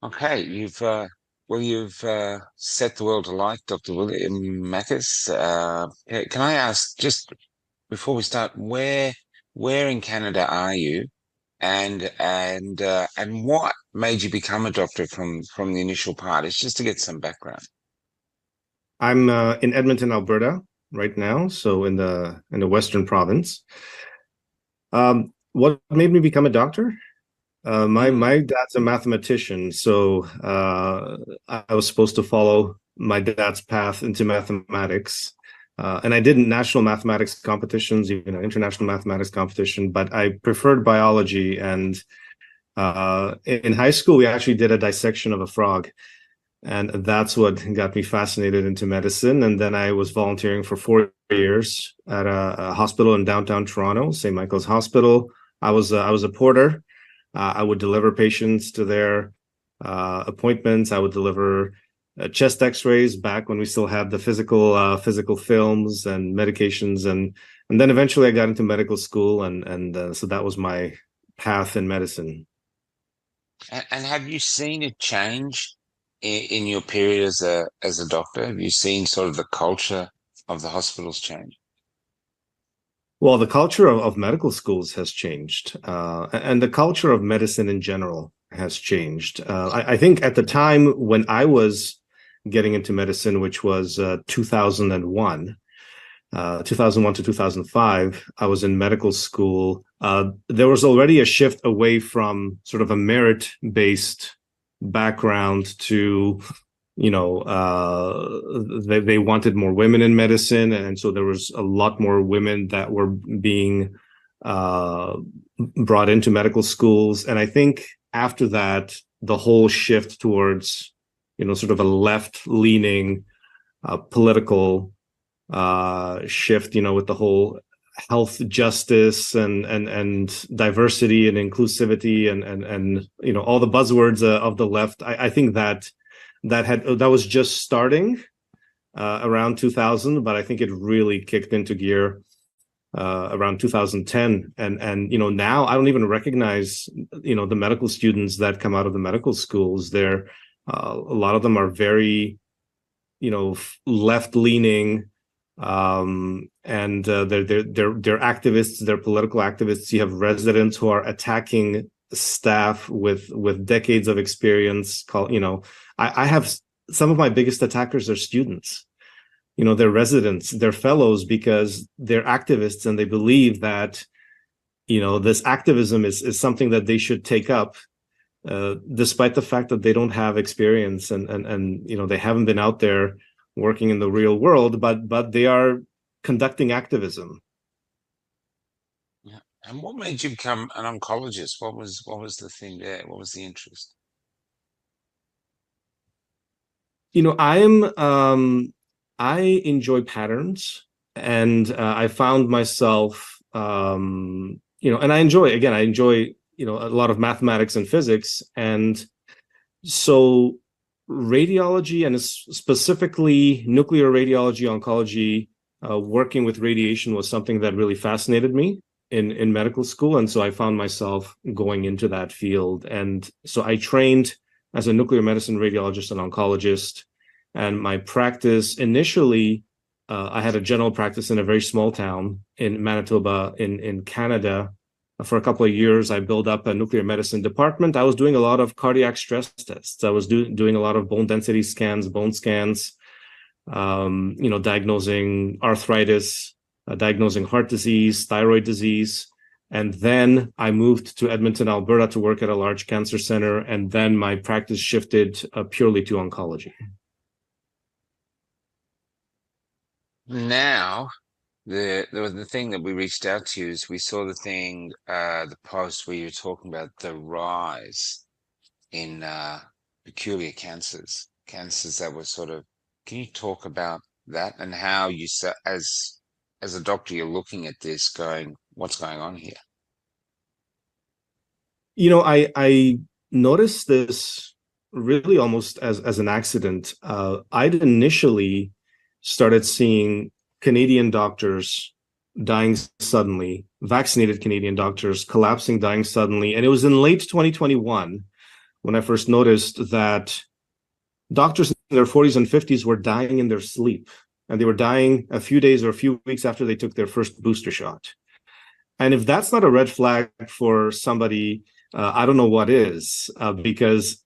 Okay, you've set the world alight, Dr. William Makis. Can I ask just before we start, where in Canada are you, and what made you become a doctor from the initial part? It's just to get some background. I'm in Edmonton, Alberta, right now, so in the Western Province. What made me become a doctor? My Mm. my dad's a mathematician, so I was supposed to follow my dad's path into mathematics. And I did national mathematics competitions, international mathematics competition, but I preferred biology. And in high school, we actually did a dissection of a frog. And that's what got me fascinated into medicine. And then I was volunteering for 4 years at a hospital in downtown Toronto, St. Michael's Hospital. I was a porter. I would deliver patients to their appointments. I would deliver chest X-rays back when we still had the physical films and medications, and then eventually I got into medical school, and so that was my path in medicine. And have you seen a change in your period as a doctor? Have you seen sort of the culture of the hospitals change? Well, the culture of medical schools has changed, and the culture of medicine in general has changed. I think at the time when I was getting into medicine, which was 2001, 2001 to 2005, I was in medical school. There was already a shift away from sort of a merit-based background to they wanted more women in medicine, and so there was a lot more women that were being uh, brought into medical schools. And I think after that, the whole shift towards sort of a left-leaning political shift, with the whole health justice and diversity and inclusivity and all the buzzwords of the left. I think that was just starting around 2000, but I think it really kicked into gear around 2010. And now I don't even recognize the medical students that come out of the medical schools. They're a lot of them are very left leaning, and they're activists, they're political activists. You have residents who are attacking staff with decades of experience. I have some of my biggest attackers are students. They're residents, they're fellows, because they're activists and they believe that this activism is something that they should take up, despite the fact that they don't have experience and they haven't been out there working in the real world, but they are conducting activism. Yeah. And what made you become an oncologist? What was the thing there? What was the interest? I enjoy patterns, and I found myself, and I enjoy a lot of mathematics and physics, and so radiology, and specifically nuclear radiology oncology, working with radiation was something that really fascinated me in medical school. And so I found myself going into that field. And so I trained as a nuclear medicine radiologist and oncologist. And my practice initially, I had a general practice in a very small town in Manitoba in Canada. For a couple of years, I built up a nuclear medicine department. I was doing a lot of cardiac stress tests. I was doing a lot of bone density scans, bone scans, diagnosing arthritis, diagnosing heart disease, thyroid disease. And then I moved to Edmonton, Alberta to work at a large cancer center. And then my practice shifted purely to oncology. Now, the thing that we reached out to you is we saw the post where you were talking about the rise in peculiar cancers that were sort of. Can you talk about that and how as a doctor you're looking at this, going, what's going on here? I noticed this really almost as an accident. I'd initially started seeing Canadian doctors dying suddenly, vaccinated Canadian doctors collapsing, dying suddenly. And it was in late 2021 when I first noticed that doctors in their 40s and 50s were dying in their sleep, and they were dying a few days or a few weeks after they took their first booster shot. And if that's not a red flag for somebody, I don't know what is, because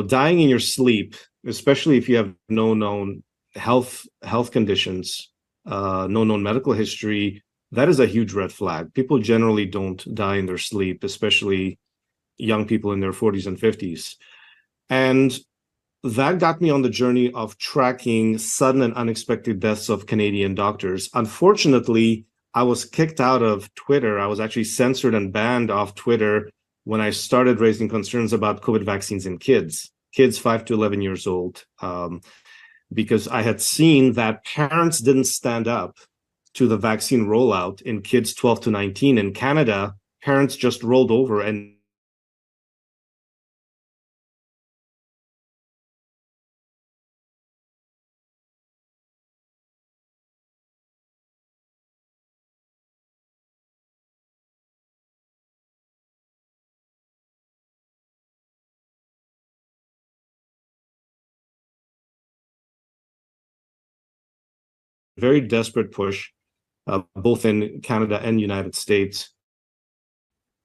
dying in your sleep, especially if you have no known health conditions, no known medical history, that is a huge red flag. People generally don't die in their sleep, especially young people in their 40s and 50s. And that got me on the journey of tracking sudden and unexpected deaths of Canadian doctors. Unfortunately, I was kicked out of Twitter. I was actually censored and banned off Twitter when I started raising concerns about COVID vaccines in kids 5 to 11 years old, because I had seen that parents didn't stand up to the vaccine rollout in kids 12 to 19. In Canada, parents just rolled over and very desperate push, both in Canada and United States,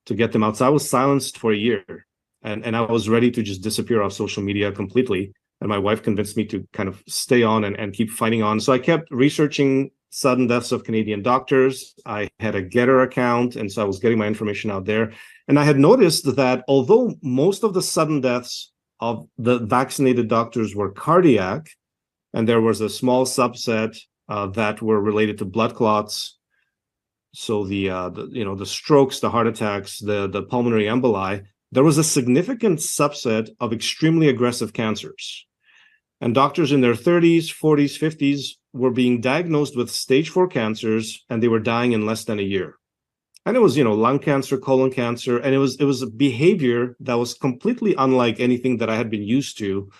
to get them out. So I was silenced for a year, and I was ready to just disappear off social media completely. And my wife convinced me to kind of stay on and keep fighting on. So I kept researching sudden deaths of Canadian doctors. I had a Getter account, and so I was getting my information out there. And I had noticed that although most of the sudden deaths of the vaccinated doctors were cardiac, and there was a small subset that were related to blood clots, so the strokes, the heart attacks, the pulmonary emboli, there was a significant subset of extremely aggressive cancers. And doctors in their 30s, 40s, 50s were being diagnosed with stage 4 cancers, and they were dying in less than a year. And it was, lung cancer, colon cancer, and it was a behavior that was completely unlike anything that I had been used to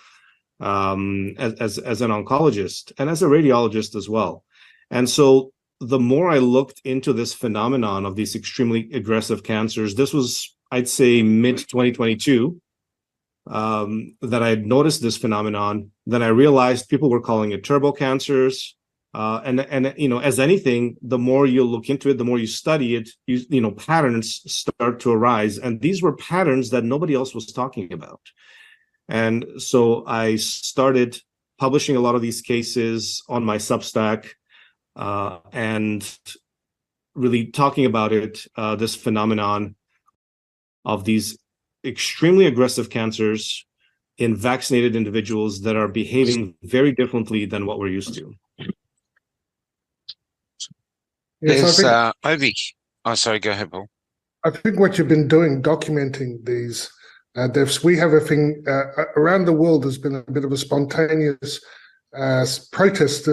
as an oncologist and as a radiologist as well. And so the more I looked into this phenomenon of these extremely aggressive cancers, this was, I'd say, mid-2022, that I had noticed this phenomenon. Then I realized people were calling it turbo cancers. And as anything, the more you look into it, the more you study it, patterns start to arise. And these were patterns that nobody else was talking about. And so I started publishing a lot of these cases on my Substack, and really talking about it, this phenomenon of these extremely aggressive cancers in vaccinated individuals that are behaving very differently than what we're used to. Yes, there's Obi. Oh, sorry, go ahead, Paul. I think what you've been doing, documenting these deaths, we have a thing around the world. There's been a bit of a spontaneous protest,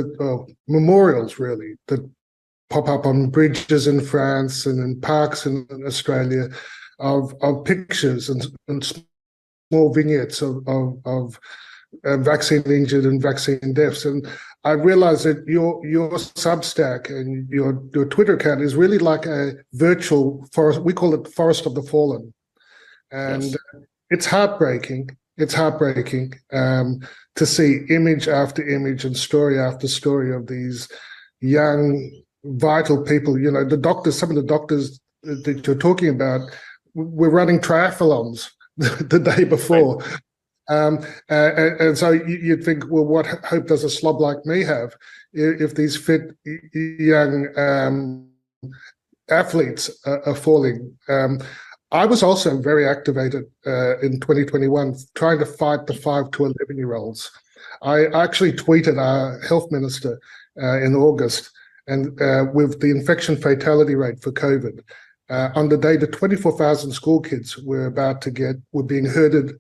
memorials really, that pop up on bridges in France and in parks in Australia of pictures and small vignettes of vaccine injured and vaccine deaths. And I realized that your Substack and your Twitter account is really like a virtual forest. We call it Forest of the Fallen. And yes, it's heartbreaking. It's heartbreaking to see image after image and story after story of these young, vital people. The doctors, some of the doctors that you're talking about, were running triathlons the day before. Right. And so you'd think, well, what hope does a slob like me have if these fit young athletes are falling? I was also very activated in 2021, trying to fight the 5 to 11-year-olds. I actually tweeted our health minister in August, and with the infection fatality rate for COVID, on the day the 24,000 school kids were being herded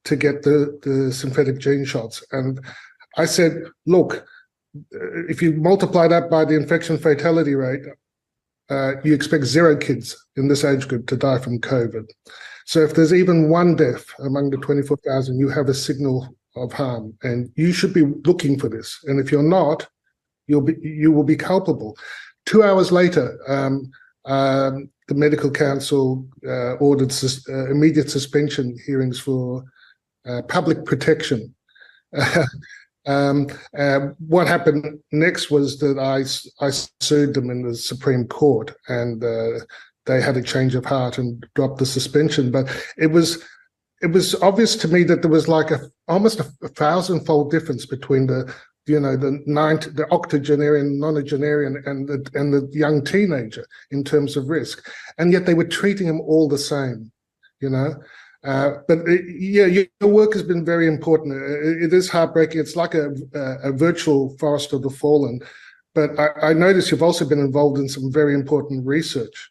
to get the synthetic gene shots. And I said, look, if you multiply that by the infection fatality rate, you expect 0 kids in this age group to die from COVID. So if there's even one death among the 24,000, you have a signal of harm, and you should be looking for this. And if you're not, you will be culpable. 2 hours later, the medical council ordered immediate suspension hearings for public protection. What happened next was that I sued them in the Supreme Court, and they had a change of heart and dropped the suspension. But it was obvious to me that there was like almost a 1,000-fold difference between the octogenarian, nonagenarian, and the young teenager in terms of risk, and yet they were treating them all the same, But your work has been very important. It is heartbreaking. It's like a virtual forest of the fallen. But I notice you've also been involved in some very important research.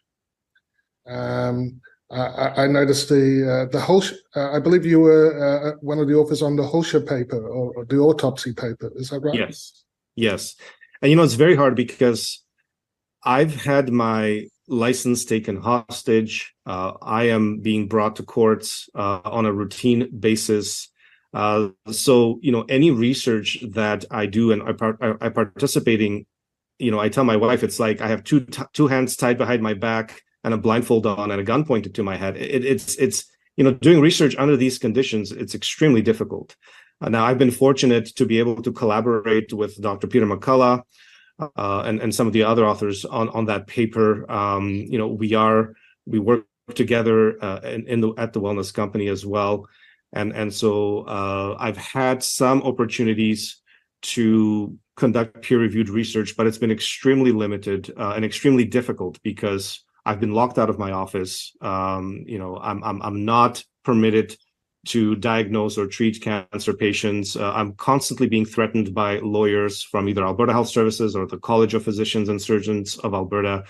I noticed the Hulsh. I believe you were one of the authors on the Hulsher paper or the autopsy paper. Is that right? Yes. And it's very hard because I've had my license taken hostage. I am being brought to courts on a routine basis. So any research that I do and I participating, I tell my wife it's like I have two hands tied behind my back and a blindfold on and a gun pointed to my head. It's doing research under these conditions, it's extremely difficult. Now, I've been fortunate to be able to collaborate with Dr. Peter McCullough and some of the other authors on that paper. We work together at the Wellness Company as well, and so I've had some opportunities to conduct peer-reviewed research, but it's been extremely limited and extremely difficult because I've been locked out of my office. I'm not permitted to diagnose or treat cancer patients. I'm constantly being threatened by lawyers from either Alberta Health Services or the College of Physicians and Surgeons of Alberta.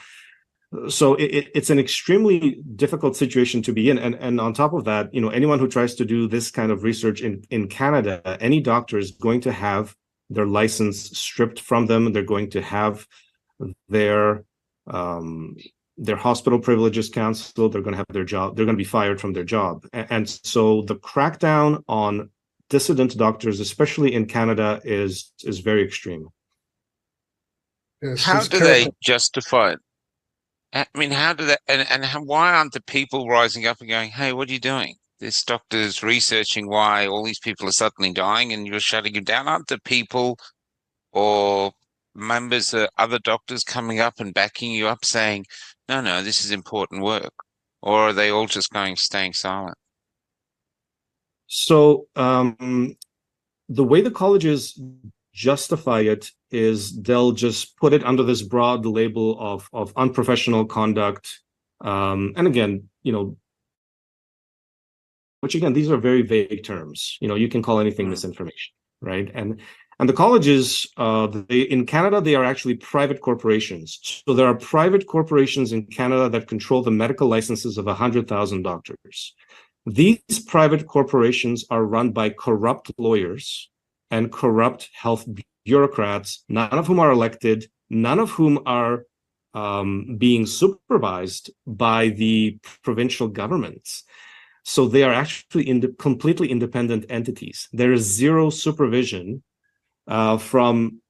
So it's an extremely difficult situation to be in. And on top of that, anyone who tries to do this kind of research in Canada, any doctor is going to have their license stripped from them. They're going to have their hospital privileges canceled. They're going to have their job. They're going to be fired from their job. And so the crackdown on dissident doctors, especially in Canada, is very extreme. Yes, How do they justify it? I mean, how do they, why aren't the people rising up and going, hey, what are you doing? This doctor's researching why all these people are suddenly dying and you're shutting him down. Aren't the people or members of other doctors coming up and backing you up saying, no, this is important work? Or are they all just staying silent? So the way the colleges justify it is they'll just put it under this broad label of unprofessional conduct. And again, which again, these are very vague terms. You can call anything misinformation, right? And the colleges in Canada, they are actually private corporations. So there are private corporations in Canada that control the medical licenses of 100,000 doctors. These private corporations are run by corrupt lawyers and corrupt health bureaucrats, none of whom are elected, none of whom are being supervised by the provincial governments. So they are actually completely independent entities. There is zero supervision from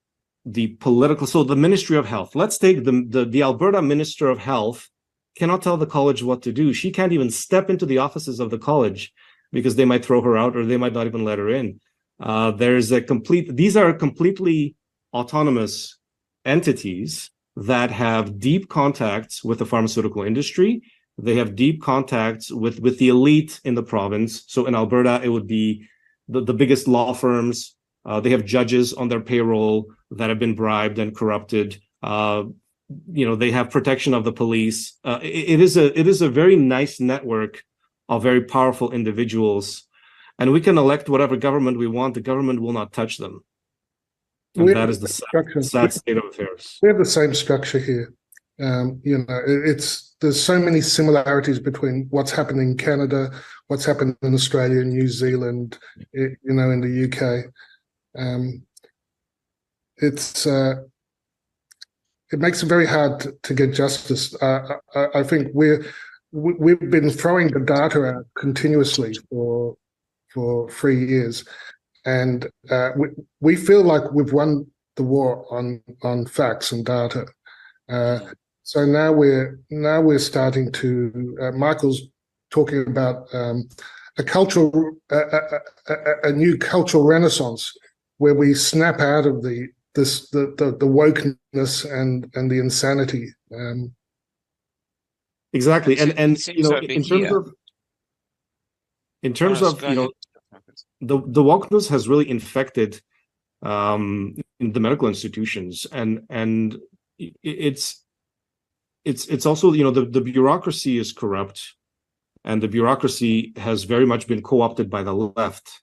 the political. So the Ministry of Health, let's take the Alberta Minister of Health cannot tell the college what to do. She can't even step into the offices of the college because they might throw her out or they might not even let her in. These are completely autonomous entities that have deep contacts with the pharmaceutical industry. They have deep contacts with the elite in the province. So in Alberta, it would be the biggest law firms. They have judges on their payroll that have been bribed and corrupted. They have protection of the police. It is a very nice network of very powerful individuals. And we can elect whatever government we want. The government will not touch them. And that is the sad state of affairs. We have the same structure here. There's so many similarities between what's happened in Canada, what's happened in Australia, New Zealand, in the UK. It makes it very hard to get justice. I think we've been throwing the data out continuously for 3 years, and we feel like we've won the war on facts and data. So now we're starting to. Michael's talking about a cultural, a new cultural renaissance where we snap out of the wokeness and the insanity. Exactly, and It seems so big here. in terms of the wokeness has really infected in the medical institutions, and it's also, the bureaucracy is corrupt, and the bureaucracy has very much been co-opted by the left.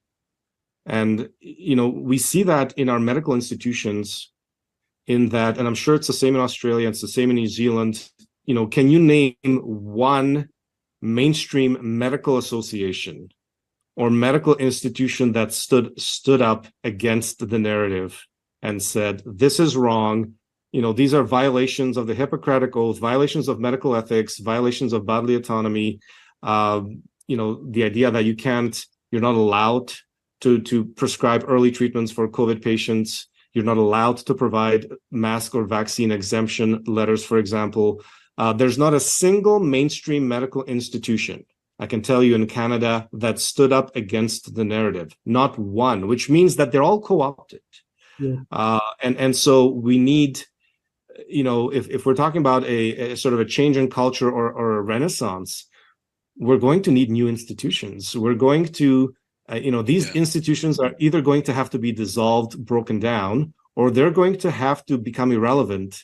And we see that in our medical institutions, in that, and I'm sure it's the same in Australia, it's the same in New Zealand. Can you name one mainstream medical association or medical institution that stood up against the narrative and said, this is wrong, these are violations of the Hippocratic Oath, violations of medical ethics, violations of bodily autonomy, the idea that you're not allowed to prescribe early treatments for COVID patients, you're not allowed to provide mask or vaccine exemption letters, for example. There's not a single mainstream medical institution, I can tell you, in Canada that stood up against the narrative. Not one, which means that they're all co-opted. Yeah. And so we need, if we're talking about a sort of a change in culture or a renaissance, we're going to need new institutions. We're going to, these institutions are either going to have to be dissolved, broken down, or they're going to have to become irrelevant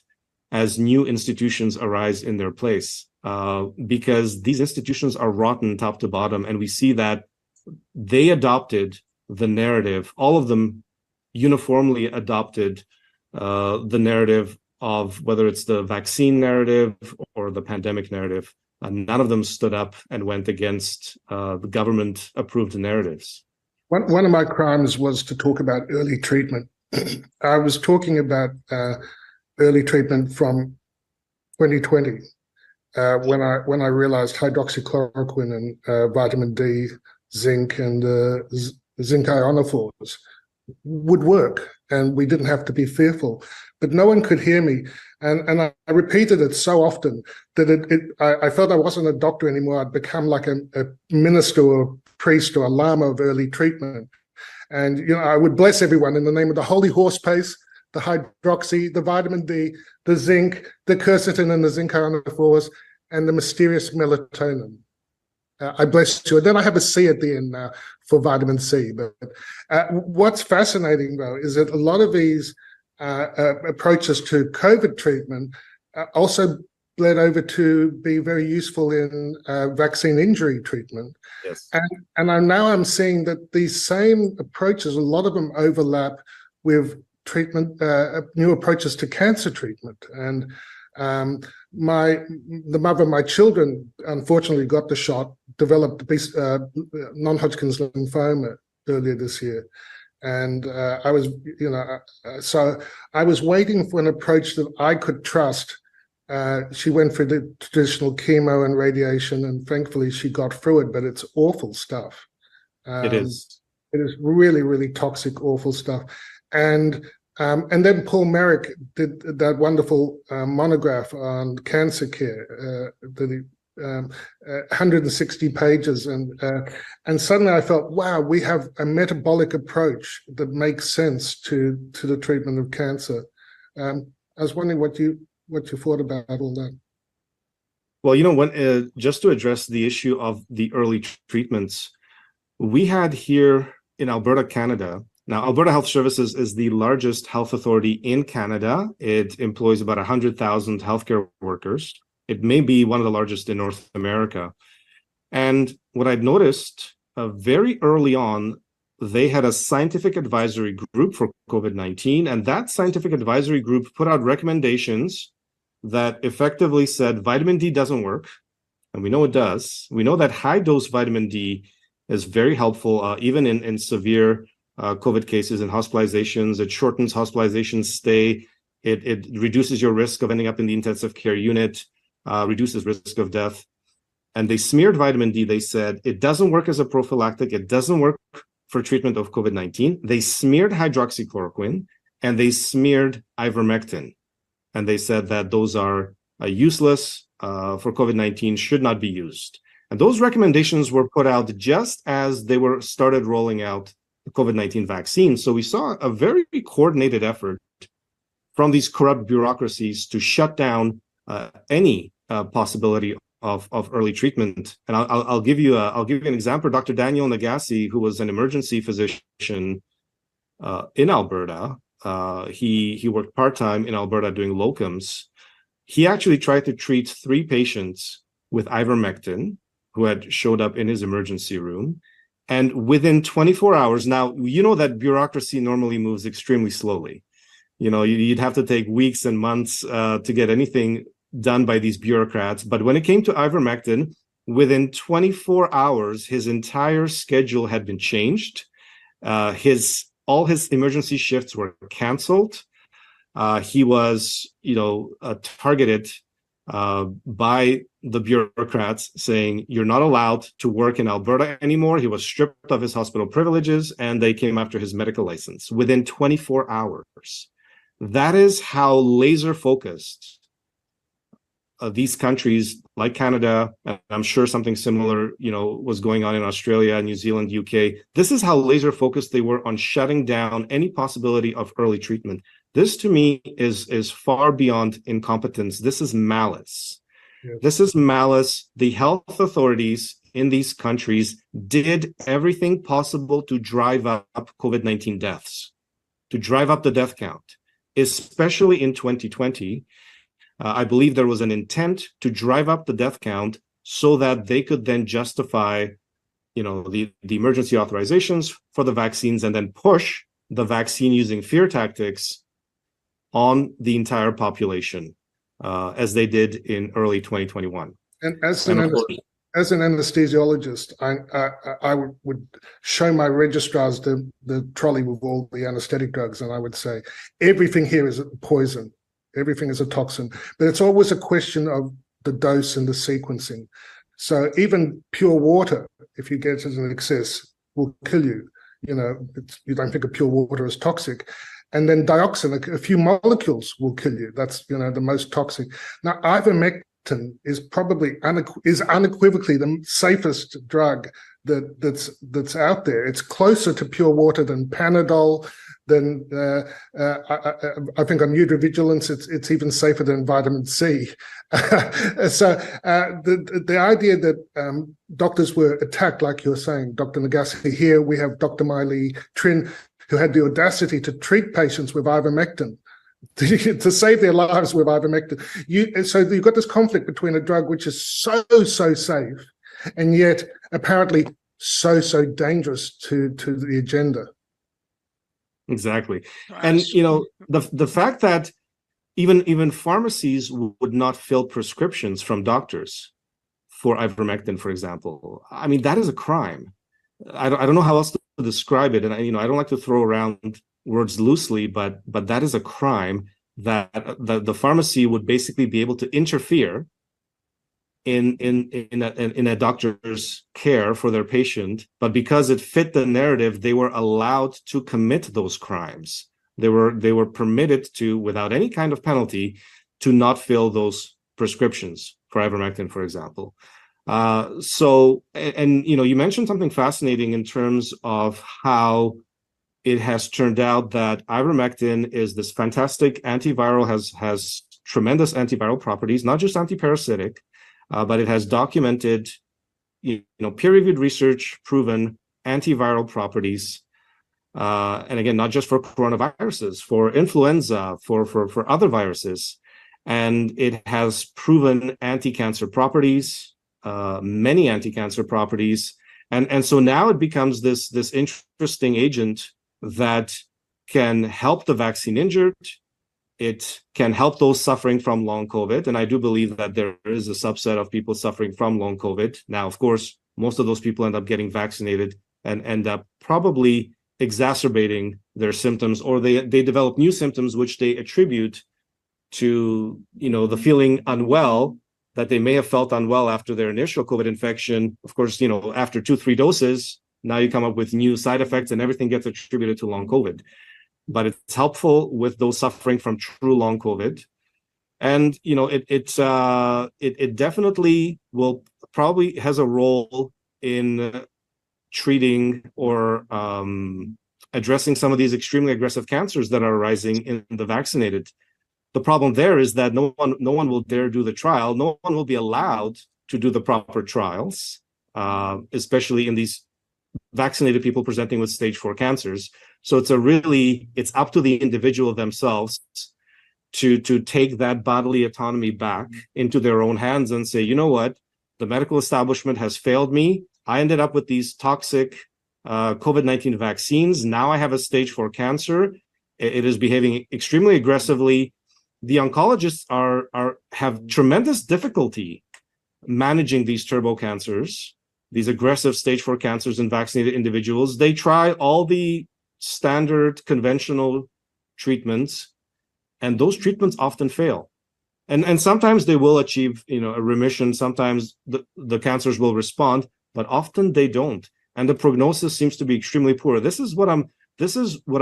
as new institutions arise in their place, because these institutions are rotten top to bottom. And we see that they adopted the narrative, all of them uniformly adopted the narrative of whether it's the vaccine narrative or the pandemic narrative. None of them stood up and went against the government-approved narratives. One of my crimes was to talk about early treatment. I was talking about early treatment from 2020 when I realized hydroxychloroquine and vitamin D, zinc, and zinc ionophores would work, and we didn't have to be fearful. But no one could hear me, and I repeated it so often that I felt I wasn't a doctor anymore. I'd become like a minister or a priest or a lama of early treatment. And I would bless everyone in the name of the holy horse paste, the hydroxy, the vitamin D, the zinc, the quercetin and the zinc ionophores, and the mysterious melatonin. I bless you. And then I have a C at the end now for vitamin C. But what's fascinating, though, is that a lot of these approaches to COVID treatment also bled over to be very useful in vaccine injury treatment. Yes. And now I'm seeing that these same approaches, a lot of them overlap with treatment, new approaches to cancer treatment. And the mother of my children unfortunately got the shot, developed non-Hodgkin's lymphoma earlier this year. And I was, so I was waiting for an approach that I could trust. She went for the traditional chemo and radiation, and thankfully she got through it, but it's awful stuff. It is. It is really, really toxic, awful stuff. And then Paul Merrick did that wonderful monograph on cancer care, 160 pages, and suddenly I felt, wow, we have a metabolic approach that makes sense to the treatment of cancer. I was wondering what you thought about all that. Well, when just to address the issue of the early treatments, we had here in Alberta, Canada. Now, Alberta Health Services is the largest health authority in Canada. It employs about 100,000 healthcare workers. It may be one of the largest in North America. And what I'd noticed very early on, they had a scientific advisory group for COVID-19, and that scientific advisory group put out recommendations that effectively said vitamin D doesn't work, and we know it does. We know that high-dose vitamin D is very helpful, even in severe COVID cases and hospitalizations. It shortens hospitalization stay. It reduces your risk of ending up in the intensive care unit, reduces risk of death. And they smeared vitamin D. They said it doesn't work as a prophylactic. It doesn't work for treatment of COVID-19. They smeared hydroxychloroquine and they smeared ivermectin. And they said that those are useless for COVID-19, should not be used. And those recommendations were put out just as they were started rolling out the COVID-19 vaccine. So we saw a very coordinated effort from these corrupt bureaucracies to shut down any possibility of early treatment. And I'll give you an example. Dr. Daniel Nagassi, who was an emergency physician in Alberta, he worked part-time in Alberta doing locums. He actually tried to treat 3 patients with ivermectin who had showed up in his emergency room. And within 24 hours, now, you know that bureaucracy normally moves extremely slowly. You'd have to take weeks and months to get anything done by these bureaucrats. But when it came to ivermectin, within 24 hours, his entire schedule had been changed. All his emergency shifts were canceled. He was, targeted by the bureaucrats saying, you're not allowed to work in Alberta anymore. He was stripped of his hospital privileges, and they came after his medical license within 24 hours. That is how laser focused these countries like Canada, and I'm sure something similar, was going on in Australia, New Zealand, UK. This is how laser focused they were on shutting down any possibility of early treatment. This to me is far beyond incompetence. This is malice. Yes. This is malice. The health authorities in these countries did everything possible to drive up COVID-19 deaths, to drive up the death count, especially in 2020. I believe there was an intent to drive up the death count so that they could then justify, the emergency authorizations for the vaccines and then push the vaccine using fear tactics on the entire population, as they did in early 2021. And as an anesthesiologist, I would show my registrars the trolley with all the anesthetic drugs, and I would say, everything here is a poison. Everything is a toxin, but it's always a question of the dose and the sequencing. So even pure water, if you get it in excess, will kill you. You don't think of pure water as toxic. And then dioxin, a few molecules will kill you. That's, the most toxic. Now, ivermectin is probably unequivocally the safest drug that's out there. It's closer to pure water than Panadol. Then I think on Nutri-Vigilance, it's even safer than vitamin C. So the idea that doctors were attacked, like you're saying, Dr. Nagassi, here we have Dr. Miley Trin, who had the audacity to treat patients with ivermectin, to save their lives with ivermectin. So you've got this conflict between a drug which is so safe, and yet apparently so dangerous to the agenda. Exactly. And, the fact that even pharmacies would not fill prescriptions from doctors for ivermectin, for example, I mean, that is a crime. I don't know how else to describe it. And, I don't like to throw around words loosely, but that is a crime that the pharmacy would basically be able to interfere in a doctor's care for their patient, but because it fit the narrative, they were allowed to commit those crimes. They were permitted to, without any kind of penalty, to not fill those prescriptions for ivermectin, for example. So you mentioned something fascinating in terms of how it has turned out that ivermectin is this fantastic antiviral, has tremendous antiviral properties, not just antiparasitic, but it has documented, peer-reviewed research proven antiviral properties, and again, not just for coronaviruses, for influenza, for other viruses, and it has proven anti-cancer properties, many anti-cancer properties, and so now it becomes this interesting agent that can help the vaccine injured. It can help those suffering from long COVID. And I do believe that there is a subset of people suffering from long COVID. Now, of course, most of those people end up getting vaccinated and end up probably exacerbating their symptoms, or they develop new symptoms, which they attribute to, the feeling unwell, that they may have felt unwell after their initial COVID infection. Of course, after 2-3 doses, now you come up with new side effects and everything gets attributed to long COVID. But it's helpful with those suffering from true long COVID, and it definitely will probably has a role in treating or addressing some of these extremely aggressive cancers that are arising in the vaccinated. The problem there is that no one will dare do the trial. No one will be allowed to do the proper trials, especially in these vaccinated people presenting with stage 4 cancers. So it's up to the individual themselves to take that bodily autonomy back into their own hands and say, you know what, the medical establishment has failed me. I ended up with these toxic COVID-19 vaccines. Now I have a stage 4 cancer. It is behaving extremely aggressively. The oncologists have tremendous difficulty managing these turbo cancers, these aggressive stage 4 cancers in vaccinated individuals. They try all the standard conventional treatments, and those treatments often fail. And sometimes they will achieve, a remission. Sometimes the cancers will respond, but often they don't. And the prognosis seems to be extremely poor. This is what I'm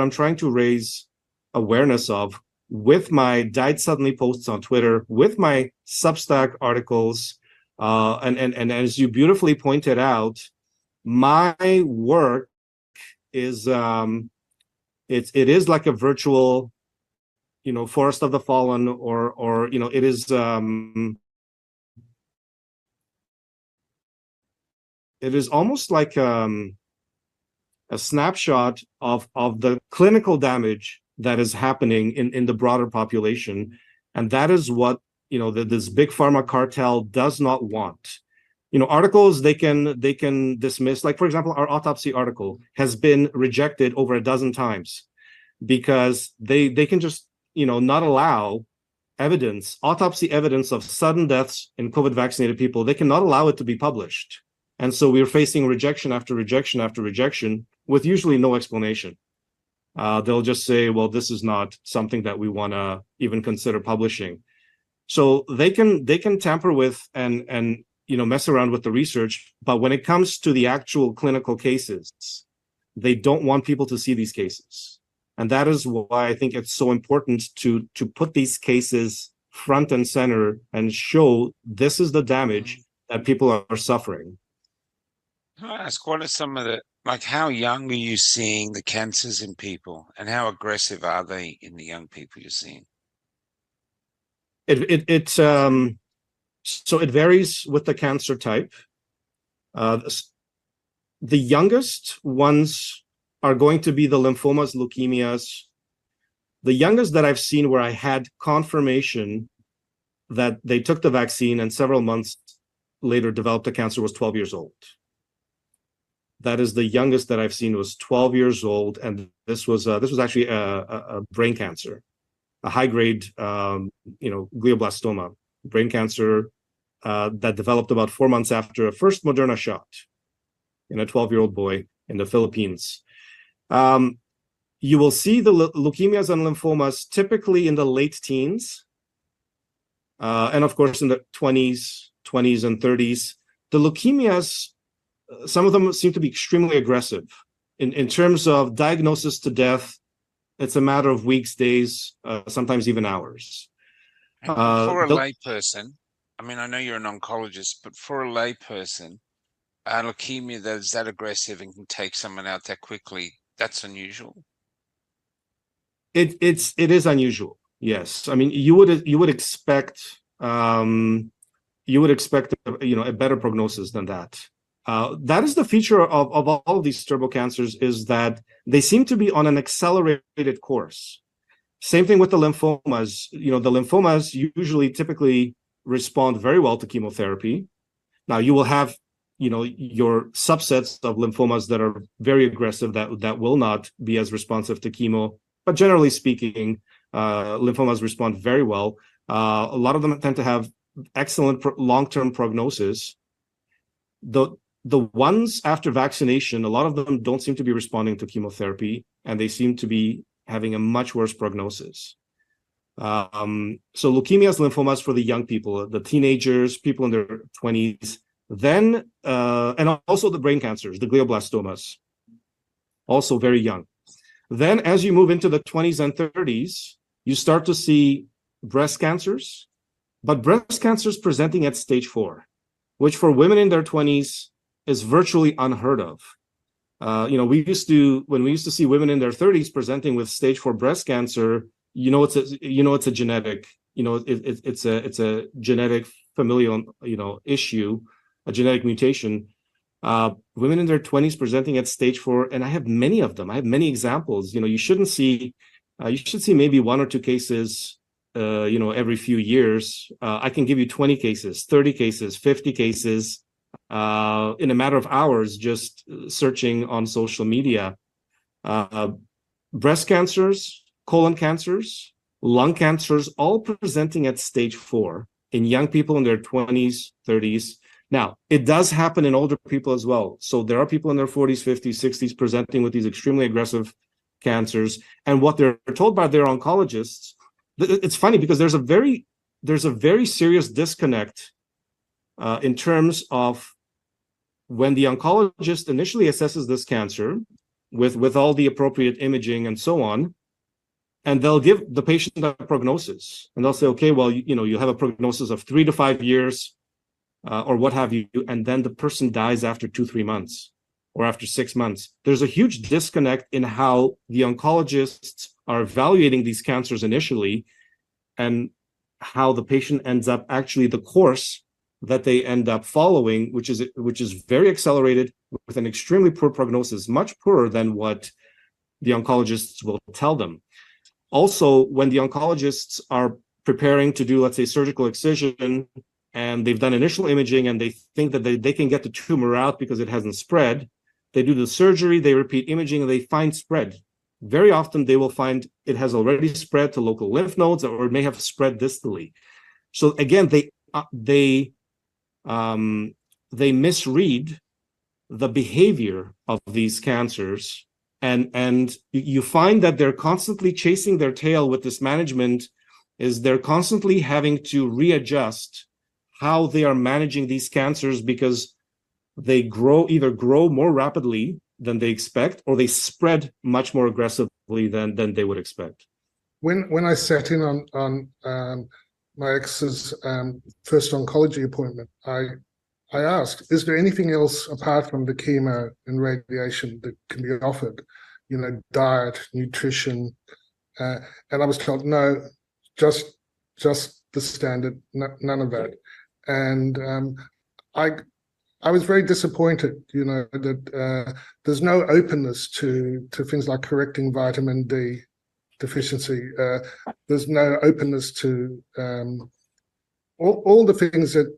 trying to raise awareness of with my Died Suddenly posts on Twitter, with my Substack articles, and as you beautifully pointed out, my work is it is like a virtual, Forest of the Fallen, or it is almost like a snapshot of the clinical damage that is happening in the broader population. And that is what, this big pharma cartel does not want. Articles they can dismiss, like, for example, our autopsy article has been rejected over a dozen times because they can just, not allow autopsy evidence of sudden deaths in COVID vaccinated people. They cannot allow it to be published. And so we're facing rejection after rejection after rejection with usually no explanation. They'll just say, well, this is not something that we want to even consider publishing. So they can tamper with and mess around with the research, but when it comes to the actual clinical cases, they don't want people to see these cases. And that is why I think it's so important to put these cases front and center and show this is the damage that people are suffering. Can I ask, what are some of how young are you seeing the cancers in people, and how aggressive are they in the young people you're seeing? So it varies with the cancer type. The youngest ones are going to be the lymphomas, leukemias. The youngest that I've seen where I had confirmation that they took the vaccine and several months later developed a cancer was 12 years old. That is the youngest that I've seen, was 12 years old, and this was actually a brain cancer, a high-grade glioblastoma, brain cancer that developed about 4 months after a first Moderna shot in a 12-year-old boy in the Philippines. You will see the leukemias and lymphomas typically in the late teens, and of course in the 20s and 30s. The leukemias, some of them seem to be extremely aggressive. In terms of diagnosis to death, it's a matter of weeks, days, sometimes even hours. For a layperson, I mean, I know you're an oncologist, but for a layperson, leukemia that is that aggressive and can take someone out that quickly, that's unusual. It is unusual. Yes, I mean you would expect a better prognosis than that. That is the feature of all of these turbo cancers, is that they seem to be on an accelerated course. Same thing with the lymphomas. The lymphomas usually typically respond very well to chemotherapy. Now you will have your subsets of lymphomas that are very aggressive that will not be as responsive to chemo, but generally speaking, lymphomas respond very well. A lot of them tend to have excellent long-term prognosis. The ones after vaccination, a lot of them don't seem to be responding to chemotherapy, and they seem to be having a much worse prognosis. So leukemias, lymphomas for the young people, the teenagers, people in their 20s, then and also the brain cancers, the glioblastomas, also very young. Then as you move into the 20s and 30s, you start to see breast cancers, but breast cancers presenting at stage 4. which for women in their 20s is virtually unheard of. When we used to see women in their 30s presenting with stage 4 breast cancer, it's a genetic, it's a genetic familial, issue, a genetic mutation. Women in their 20s presenting at stage 4, and I have many of them. I have many examples. You should see maybe 1 or 2 cases, every few years. I can give you 20 cases, 30 cases, 50 cases, in a matter of hours, just searching on social media. Breast cancers, colon cancers, lung cancers, all presenting at stage 4 in young people in their 20s, 30s. Now, it does happen in older people as well. So there are people in their 40s, 50s, 60s presenting with these extremely aggressive cancers. And what they're told by their oncologists, it's funny because there's a very serious disconnect in terms of when the oncologist initially assesses this cancer with all the appropriate imaging and so on, and they'll give the patient a prognosis. And they'll say, okay, well, you have a prognosis of 3 to 5 years, or what have you, and then the person dies after 2-3 months or after 6 months. There's a huge disconnect in how the oncologists are evaluating these cancers initially and how the patient ends up actually the course that they end up following, which is very accelerated with an extremely poor prognosis, much poorer than what the oncologists will tell them. Also, when the oncologists are preparing to do, let's say, surgical excision, and they've done initial imaging and they think that they can get the tumor out because it hasn't spread, they do the surgery, they repeat imaging, and they find spread. Very often they will find it has already spread to local lymph nodes, or it may have spread distally. So again, they misread the behavior of these cancers, and you find that they're constantly chasing their tail with this management. They're constantly having to readjust how they are managing these cancers because they either grow more rapidly than they expect, or they spread much more aggressively than they would expect. When I sat in on my ex's first oncology appointment, I asked, is there anything else apart from the chemo and radiation that can be offered? Diet, nutrition, and I was told no, just the standard, none of that. And I was very disappointed, that there's no openness to things like correcting vitamin D deficiency. There's no openness to all the things that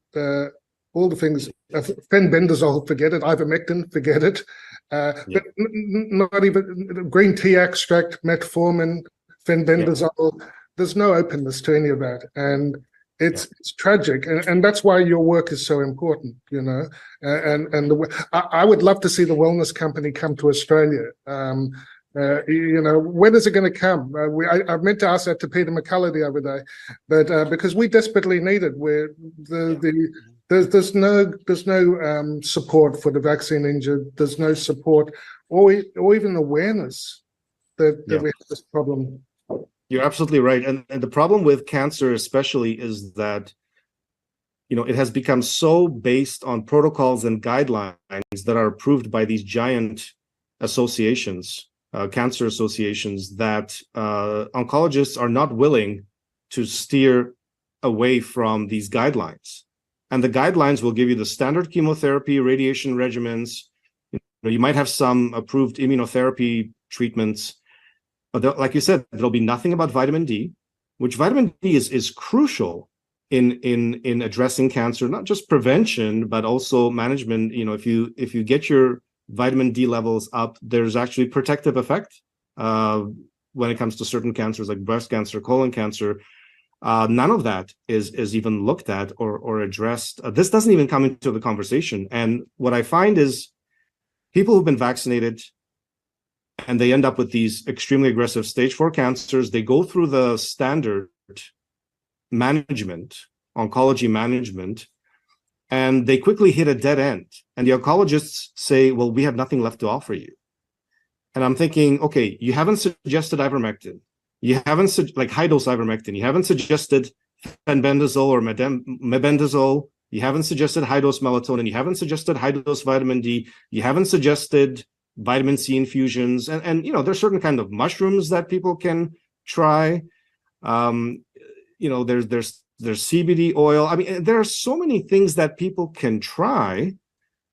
fenbendazole, forget it. Ivermectin, forget it. But not even green tea extract, metformin, fenbendazole. Yeah. There's no openness to any of that, and it's tragic, and that's why your work is so important. I would love to see the wellness company come to Australia. When is it going to come? I meant to ask that to Peter McCullough the other day, but because we desperately need it. Where there's no support for the vaccine injured. There's no support or even awareness that we have this problem. You're absolutely right, and the problem with cancer, especially, is that it has become so based on protocols and guidelines that are approved by these giant associations. Cancer associations, that oncologists are not willing to steer away from these guidelines. And the guidelines will give you the standard chemotherapy, radiation regimens. You might have some approved immunotherapy treatments, but like you said, there'll be nothing about vitamin D, which vitamin D is crucial in addressing cancer, not just prevention, but also management. If you get your vitamin D levels up, there's actually protective effect when it comes to certain cancers like breast cancer, colon cancer. None of that is even looked at or addressed. This doesn't even come into the conversation. And what I find is people who've been vaccinated and they end up with these extremely aggressive stage 4 cancers, they go through the standard management, oncology management, and they quickly hit a dead end. And the oncologists say, well, we have nothing left to offer you. And I'm thinking, okay, you haven't suggested ivermectin. You haven't, like high-dose ivermectin. You haven't suggested fenbendazole or mebendazole You haven't suggested high-dose melatonin. You haven't suggested high-dose vitamin D. You haven't suggested vitamin C infusions. And there's certain kind of mushrooms that people can try. There's CBD oil. I mean, there are so many things that people can try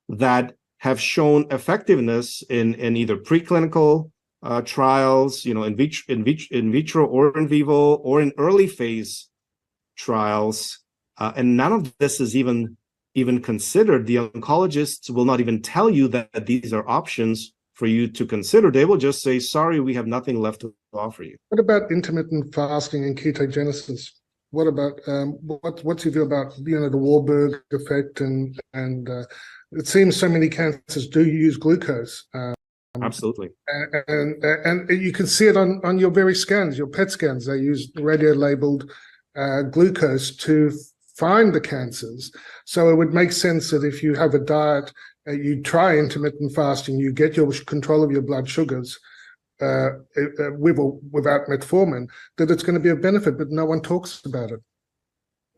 that have shown effectiveness in either preclinical trials, in vitro or in vivo, or in early phase trials, and none of this is even considered. The oncologists will not even tell you that these are options for you to consider. They will just say, sorry, we have nothing left to offer you. What about intermittent fasting and ketogenesis? What about what's your view about the Warburg effect and it seems so many cancers do use glucose. Absolutely. And you can see it on your very scans, your PET scans. They use radio-labeled glucose to find the cancers. So it would make sense that if you have a diet, you try intermittent fasting, you get your control of your blood sugars with or without metformin, that it's going to be a benefit, but no one talks about it.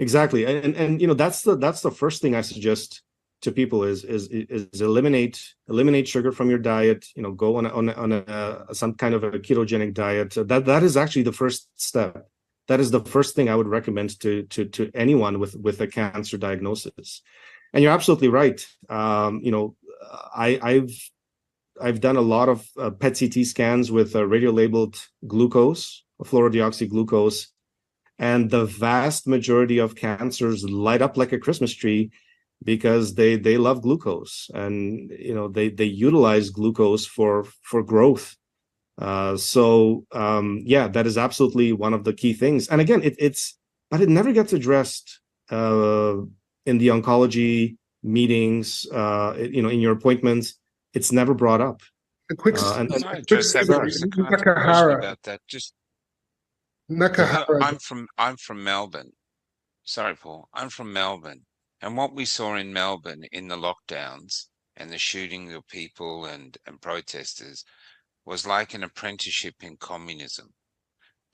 Exactly. And that's the first thing I suggest to people is eliminate sugar from your diet. Go on some kind of a ketogenic diet. That is actually the first step. That is the first thing I would recommend to anyone with a cancer diagnosis. And you're absolutely right. I've done a lot of PET CT scans with radio-labeled glucose, fluorodeoxyglucose, and the vast majority of cancers light up like a Christmas tree because they love glucose, and they utilize glucose for growth. That is absolutely one of the key things. And again, but it never gets addressed in the oncology meetings, in your appointments. It's never brought up. A quick Nakahara about that. Just Nakahara. I'm from Melbourne. Sorry, Paul. I'm from Melbourne, and what we saw in Melbourne in the lockdowns and the shooting of people and protesters was like an apprenticeship in communism.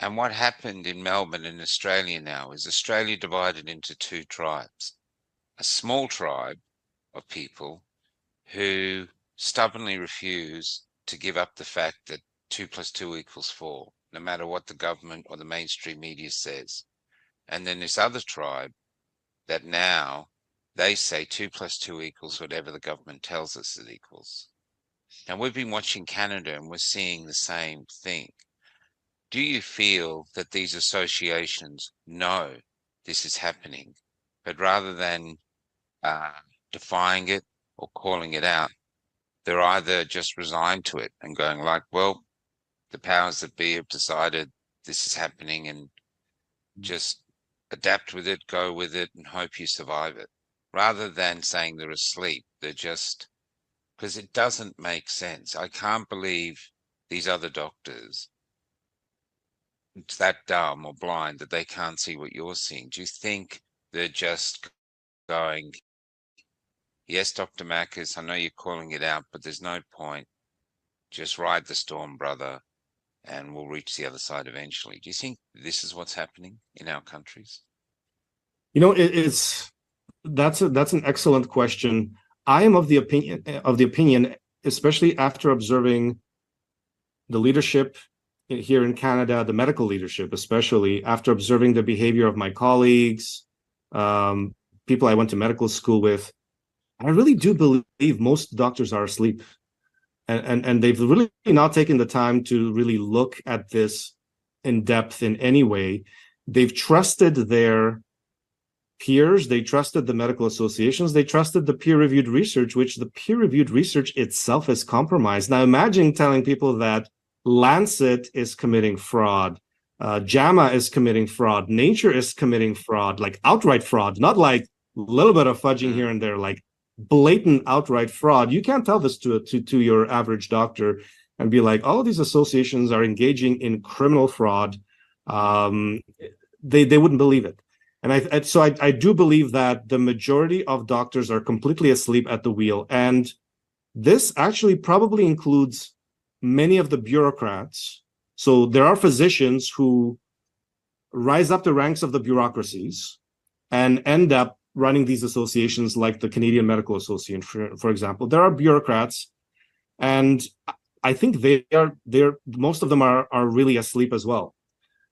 And what happened in Melbourne and Australia now is Australia divided into two tribes. A small tribe of people who stubbornly refuse to give up the fact that 2 + 2 = 4, no matter what the government or the mainstream media says. And then this other tribe that now they say 2 + 2 = whatever the government tells us it equals. Now we've been watching Canada and we're seeing the same thing. Do you feel that these associations know this is happening, but rather than defying it or calling it out, they're either just resigned to it and going like, well, the powers that be have decided this is happening and just adapt with it, go with it, and hope you survive it, rather than saying they're asleep. They're just, because it doesn't make sense. I can't believe these other doctors, it's that dumb or blind that they can't see what you're seeing. Do you think they're just going, yes, Dr. Makis, I know you're calling it out, but there's no point. Just ride the storm, brother, and we'll reach the other side eventually. Do you think this is what's happening in our countries? That's an excellent question. I am of the opinion, especially after observing the leadership here in Canada, the medical leadership, especially after observing the behavior of my colleagues, people I went to medical school with. I really do believe most doctors are asleep, and they've really not taken the time to really look at this in depth in any way. They've trusted their peers, they trusted the medical associations, they trusted the peer-reviewed research, which the peer-reviewed research itself is compromised. Now imagine telling people that Lancet is committing fraud, JAMA is committing fraud, Nature is committing fraud, like outright fraud, not like a little bit of fudging here and there, like blatant outright fraud. You can't tell this to your average doctor and be like, all of these associations are engaging in criminal fraud. They wouldn't believe it. And I do believe that the majority of doctors are completely asleep at the wheel. And this actually probably includes many of the bureaucrats. So there are physicians who rise up the ranks of the bureaucracies and end up running these associations like the Canadian Medical Association, for example. There are bureaucrats, and I think most of them are really asleep as well.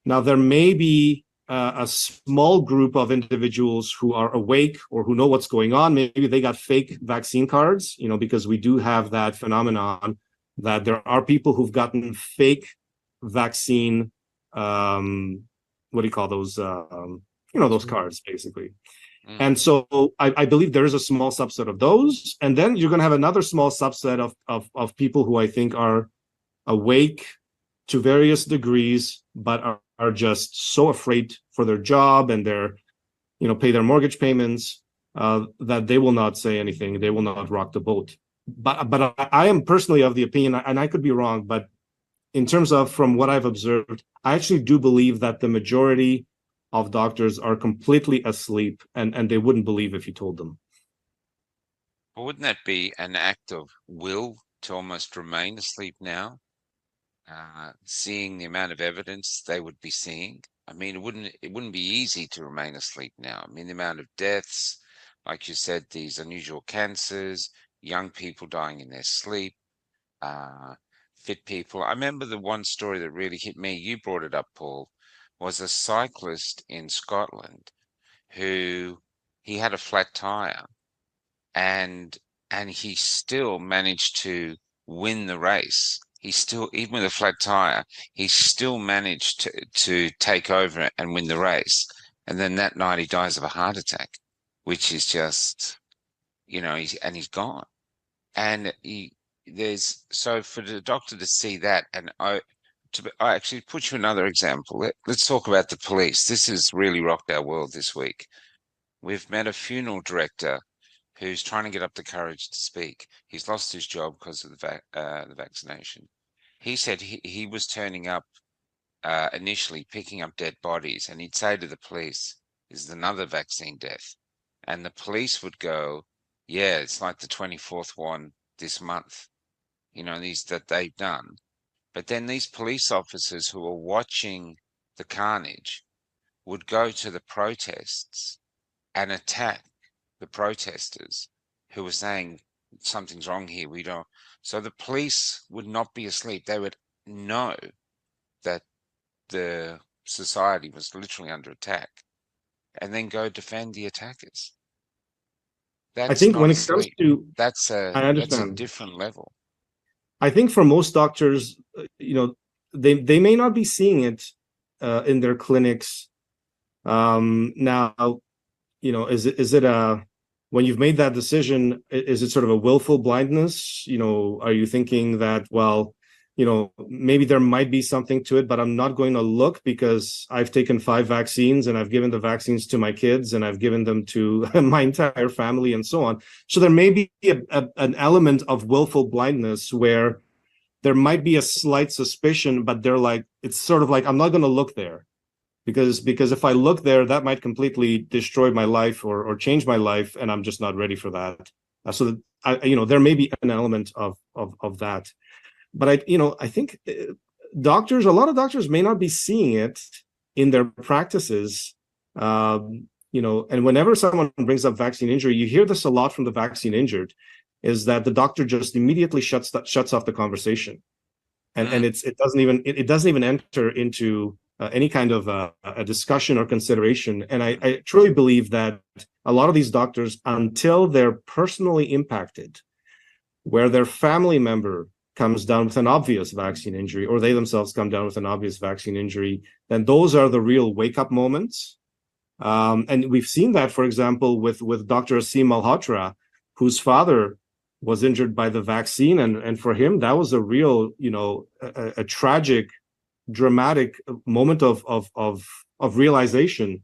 Now, there may be a small group of individuals who are awake or who know what's going on. Maybe they got fake vaccine cards, because we do have that phenomenon that there are people who've gotten fake vaccine, what do you call those? Those cards, basically. And so I believe there is a small subset of those. And then you're going to have another small subset of people who I think are awake to various degrees, but are just so afraid for their job and pay their mortgage payments, that they will not say anything. They will not rock the boat. But I am personally of the opinion, and I could be wrong, but in terms of from what I've observed, I actually do believe that the majority of doctors are completely asleep, and they wouldn't believe if you told them. Well, wouldn't that be an act of will to almost remain asleep now? Seeing the amount of evidence they would be seeing. I mean, it wouldn't be easy to remain asleep now. I mean, the amount of deaths, like you said, these unusual cancers, young people dying in their sleep, fit people. I remember the one story that really hit me, you brought it up, Paul, was a cyclist in Scotland who he had a flat tire and he still managed to win the race. He still, even with a flat tire, he still managed to take over and win the race. And then that night he dies of a heart attack, which is just, he's gone. And so for the doctor to see that, and I actually put you another example. Let's talk about the police. This has really rocked our world this week. We've met a funeral director who's trying to get up the courage to speak. He's lost his job because of the vaccination. He said he was turning up initially, picking up dead bodies, and he'd say to the police, "Is another vaccine death?" And the police would go, "Yeah, it's like the 24th one this month," these that they've done. But then these police officers who are watching the carnage would go to the protests and attack the protesters who were saying something's wrong here. We don't. So the police would not be asleep. They would know that the society was literally under attack and then go defend the attackers. That's I think not when it asleep. comes to, That's I understand. a different level. I think for most doctors, they may not be seeing it in their clinics. Now, is it when you've made that decision, is it sort of a willful blindness? Are you thinking that, well, maybe there might be something to it, but I'm not going to look because I've taken 5 vaccines and I've given the vaccines to my kids and I've given them to my entire family and so on. So there may be an element of willful blindness where there might be a slight suspicion, but they're like, it's sort of like, I'm not going to look there because if I look there, that might completely destroy my life or change my life. And I'm just not ready for that. So there may be an element of that. But I think a lot of doctors may not be seeing it in their practices. And whenever someone brings up vaccine injury, you hear this a lot from the vaccine injured, is that the doctor just immediately shuts off the conversation, and it doesn't even enter into any kind of a discussion or consideration. And I truly believe that a lot of these doctors, until they're personally impacted, where their family member comes down with an obvious vaccine injury, or they themselves come down with an obvious vaccine injury, then those are the real wake-up moments. And we've seen that, for example, with Dr. Asim Malhotra, whose father was injured by the vaccine, and for him that was a real, a tragic, dramatic moment of realization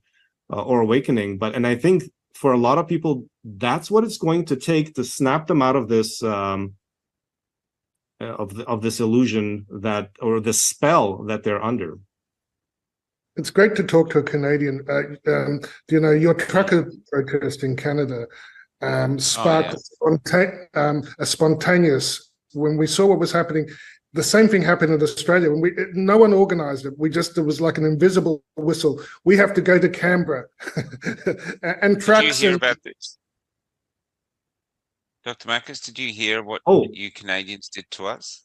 or awakening. And I think for a lot of people, that's what it's going to take to snap them out of this. Of this illusion or the spell that they're under. It's great to talk to a Canadian. Your trucker protest in Canada sparked a spontaneous. When we saw what was happening, the same thing happened in Australia. When no one organised it. There was like an invisible whistle. We have to go to Canberra, and trucks. Did you hear about this, Dr. Makis? Did you hear what you Canadians did to us?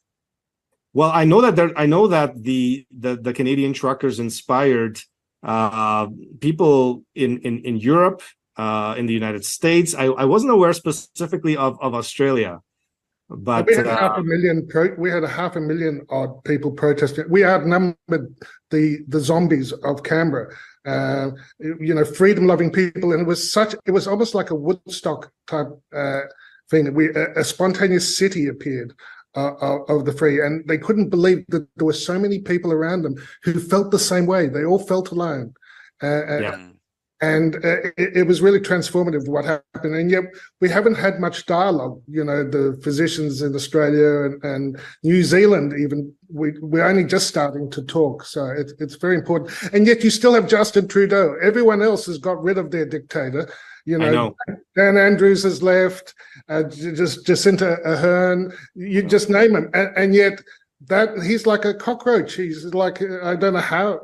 Well, I know that the Canadian truckers inspired people in Europe, in the United States. I wasn't aware specifically of Australia. But we had 500,000 odd people protesting. We outnumbered the zombies of Canberra. Freedom-loving people, and it was almost like a Woodstock type thing. A spontaneous city appeared of the free, and they couldn't believe that there were so many people around them who felt the same way. They all felt alone. And it was really transformative what happened. And yet we haven't had much dialogue. The physicians in Australia and New Zealand, even, we're only just starting to talk. So it's very important. And yet you still have Justin Trudeau. Everyone else has got rid of their dictator. I know. Dan Andrews has left, just Jacinta Ardern, you just name him. And yet that he's like a cockroach. He's like, I don't know how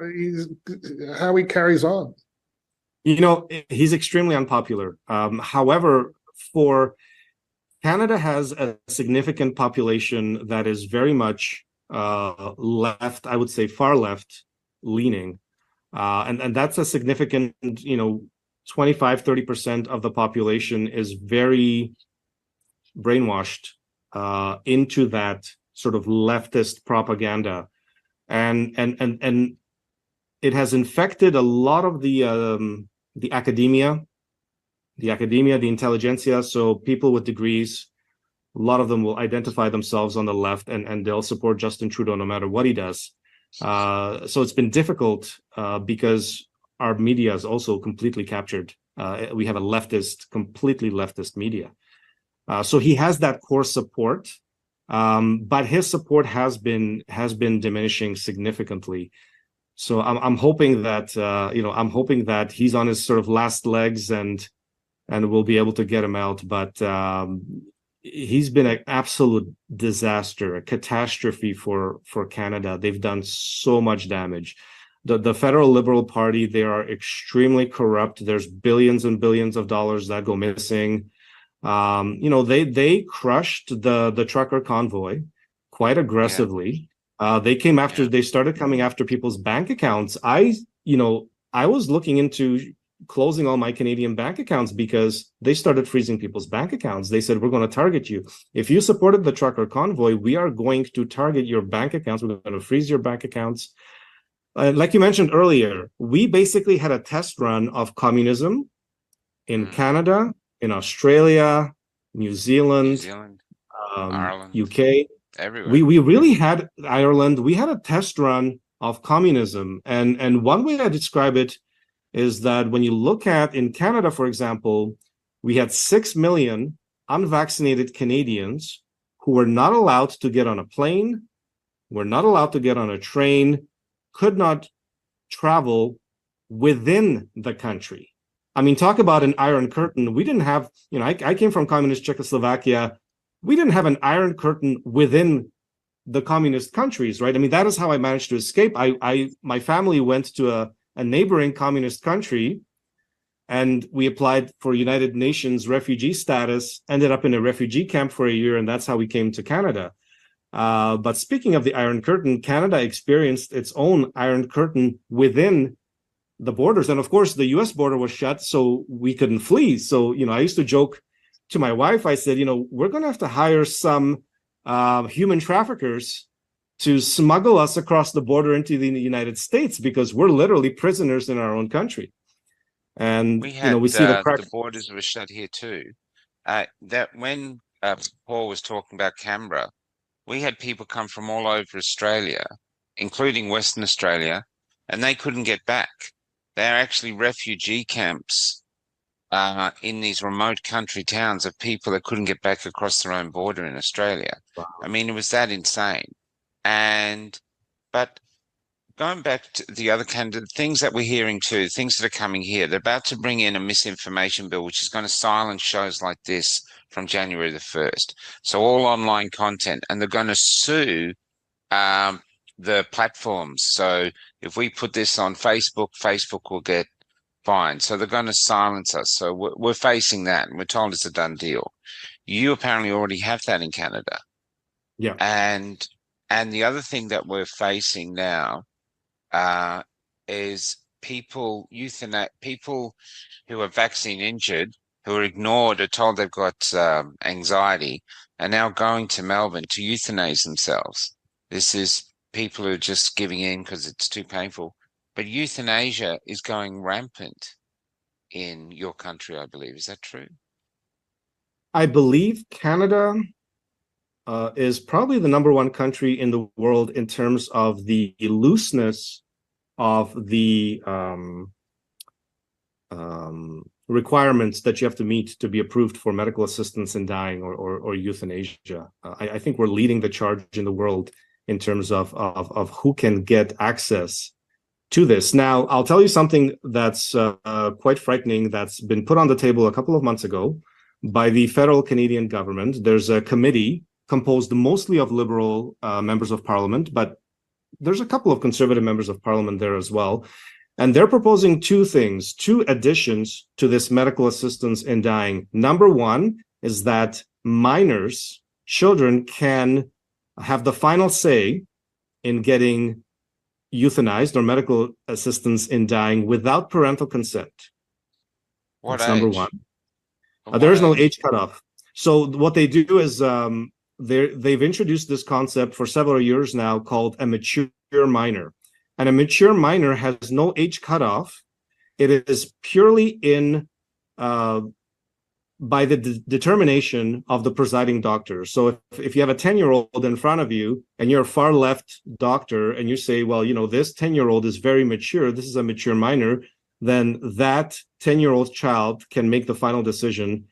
he carries on. He's extremely unpopular. However, Canada has a significant population that is very much left, I would say far left leaning. And that's a significant, 25-30% of the population is very brainwashed into that sort of leftist propaganda. And it has infected a lot of the academia, the intelligentsia. So people with degrees, a lot of them will identify themselves on the left, and they'll support Justin Trudeau no matter what he does. So it's been difficult because our media is also completely captured. We have completely leftist media. So he has that core support, but his support has been diminishing significantly. So I'm hoping that he's on his sort of last legs and we'll be able to get him out. But he's been an absolute disaster, a catastrophe for Canada. They've done so much damage. The federal Liberal Party, they are extremely corrupt. There's billions and billions of dollars that go missing. They crushed the trucker convoy quite aggressively. They started coming after people's bank accounts. I was looking into closing all my Canadian bank accounts because they started freezing people's bank accounts. They said, we're going to target you. If you supported the trucker convoy, we are going to target your bank accounts. We're going to freeze your bank accounts. Like you mentioned earlier, we basically had a test run of communism in Canada, in Australia, New Zealand, Ireland, UK. Everywhere. We really had Ireland. We had a test run of communism, and one way I describe it is that when you look at in Canada, for example, we had 6 million unvaccinated Canadians who were not allowed to get on a plane, were not allowed to get on a train, could not travel within the country. I mean, talk about an iron curtain. We didn't have, I came from communist Czechoslovakia. We didn't have an iron curtain within the communist countries, right? I mean, that is how I managed to escape. My family went to a neighboring communist country, and we applied for United Nations refugee status, ended up in a refugee camp for a year, and that's how we came to Canada. But speaking of the Iron Curtain, Canada experienced its own Iron Curtain within the borders. And of course, the US border was shut, so we couldn't flee. So, I used to joke to my wife, I said, we're going to have to hire some human traffickers to smuggle us across the border into the United States, because we're literally prisoners in our own country. And we see the borders were shut here too. That when Paul was talking about Canberra, we had people come from all over Australia, including Western Australia, and they couldn't get back. They're actually refugee camps in these remote country towns of people that couldn't get back across their own border in Australia. Wow. I mean, it was that insane. But going back to the other things that we're hearing too, things that are coming here, they're about to bring in a misinformation bill, which is going to silence shows like this from January the 1st. So all online content, and they're going to sue the platforms. So if we put this on Facebook, Facebook will get fined. So they're going to silence us. So we're facing that, and we're told it's a done deal. You apparently already have that in Canada. Yeah. And the other thing that we're facing now is people who are vaccine injured, who are ignored, are told they've got anxiety, are now going to Melbourne to euthanize themselves. This is people who are just giving in because it's too painful. But euthanasia is going rampant in your country, I believe. Is that true? I believe Canada is probably the #1 country in the world in terms of the looseness of the requirements that you have to meet to be approved for medical assistance in dying or euthanasia. I think we're leading the charge in the world in terms of who can get access to this. Now, I'll tell you something that's quite frightening that's been put on the table a couple of months ago by the federal Canadian government. There's a committee composed mostly of Liberal members of Parliament, but there's a couple of Conservative members of Parliament there as well. And they're proposing two additions to this medical assistance in dying. Number one is that minors, children, can have the final say in getting euthanized or medical assistance in dying without parental consent. What That's age? number one. There is no age cutoff. So what they do is they've introduced this concept for several years now called a mature minor. And a mature minor has no age cutoff. It is purely by the determination of the presiding doctor. So if you have a 10-year-old in front of you and you're a far left doctor and you say, well, this 10-year-old is very mature, this is a mature minor, then that 10-year-old child can make the final decision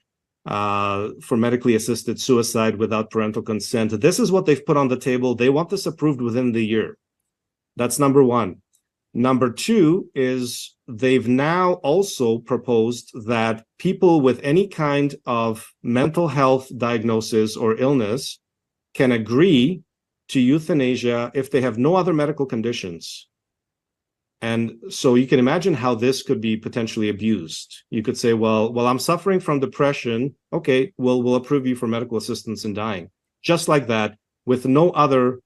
for medically assisted suicide without parental consent. This is what they've put on the table. They want this approved within the year. That's number one. Number two is they've now also proposed that people with any kind of mental health diagnosis or illness can agree to euthanasia if they have no other medical conditions. And so you can imagine how this could be potentially abused. You could say, well, I'm suffering from depression. Okay, we'll approve you for medical assistance in dying. Just like that, with no other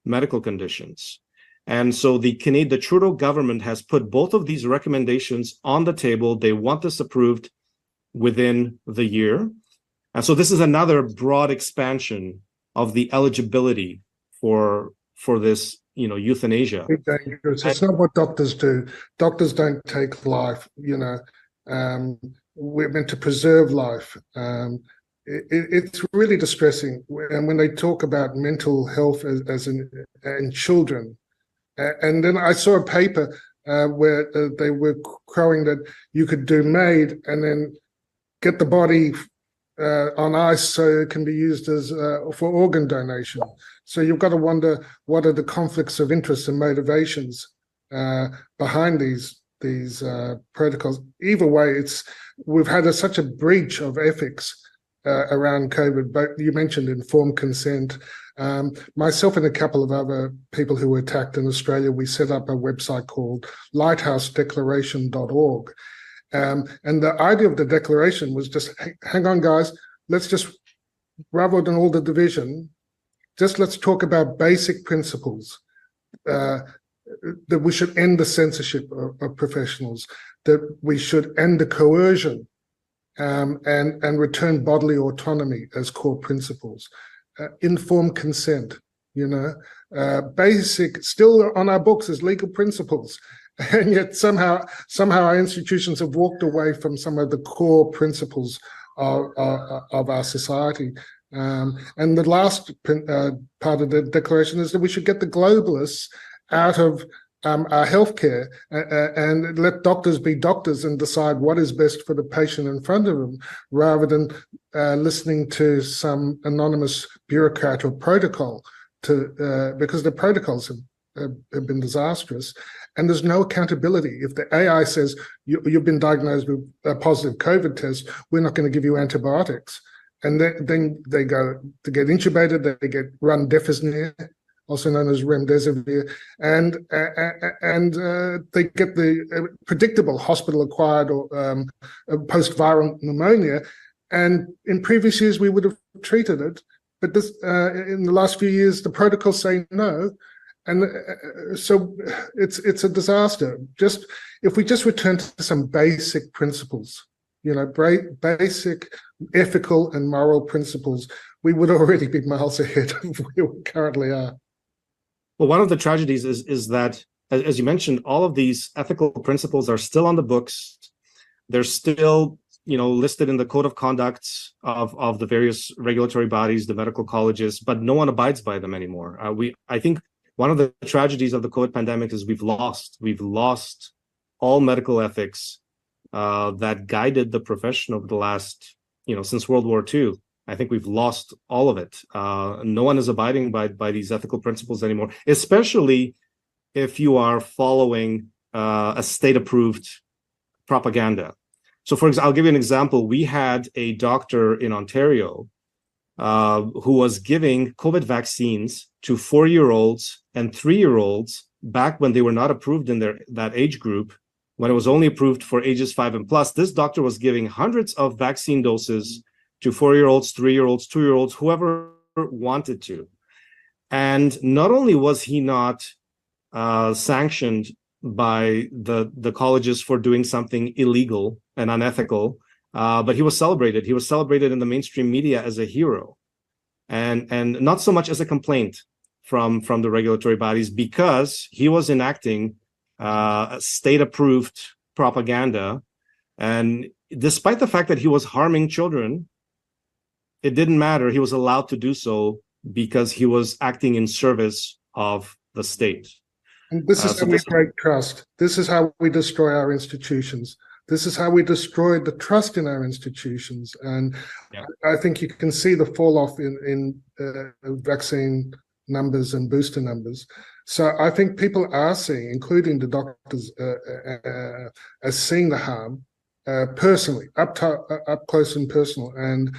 medical conditions. And so the Trudeau government has put both of these recommendations on the table. They want this approved within the year. And so this is another broad expansion of the eligibility for this, euthanasia. It's dangerous. It's not what doctors do. Doctors don't take life, we're meant to preserve life. It's really distressing. And when they talk about mental health in children, and then I saw a paper where they were crowing that you could do MAID and then get the body on ice so it can be used as for organ donation. So you've got to wonder what are the conflicts of interest and motivations behind these protocols. Either way, we've had such a breach of ethics around COVID. But you mentioned informed consent. Myself and a couple of other people who were attacked in Australia, we set up a website called lighthousedeclaration.org. And the idea of the declaration was just, hang on, guys, let's just, rather than all the division, just let's talk about basic principles, that we should end the censorship of professionals, that we should end the coercion and return bodily autonomy as core principles. Informed consent, basic, still on our books as legal principles. And yet somehow our institutions have walked away from some of the core principles of our society. And the last part of the declaration is that we should get the globalists out of our healthcare and let doctors be doctors and decide what is best for the patient in front of them, rather than listening to some anonymous bureaucrat or protocol, because the protocols have been disastrous. And there's no accountability. If the AI says you've been diagnosed with a positive COVID test, we're not going to give you antibiotics. And then they go to get intubated, they get run deafening, also known as remdesivir, and they get the predictable hospital-acquired or post-viral pneumonia. And in previous years, we would have treated it, but this in the last few years, the protocols say no, and so it's a disaster. Just if we just return to some basic principles, basic ethical and moral principles, we would already be miles ahead of where we currently are. Well, one of the tragedies is that, as you mentioned, all of these ethical principles are still on the books. They're still, listed in the code of conduct of the various regulatory bodies, the medical colleges, but no one abides by them anymore. I think one of the tragedies of the COVID pandemic is we've lost all medical ethics that guided the profession over the last, since World War II. I think we've lost all of it. No one is abiding by these ethical principles anymore, especially if you are following a state-approved propaganda. So, for example, I'll give you an example. We had a doctor in Ontario who was giving COVID vaccines to 4-year-olds and 3-year-olds back when they were not approved in that age group, when it was only approved for ages 5 and plus. This doctor was giving hundreds of vaccine doses to 4-year-olds, 3-year-olds, 2-year-olds, whoever wanted to. And not only was he not sanctioned by the colleges for doing something illegal and unethical, but he was celebrated. He was celebrated in the mainstream media as a hero, and not so much as a complaint from the regulatory bodies, because he was enacting state-approved propaganda. And despite the fact that he was harming children, it didn't matter. He was allowed to do so because he was acting in service of the state. And this is how we break trust. This is how we destroy our institutions. This is how we destroy the trust in our institutions. And I think you can see the fall off in vaccine numbers and booster numbers. So I think people are seeing, including the doctors, as seeing the harm personally, up close and personal. And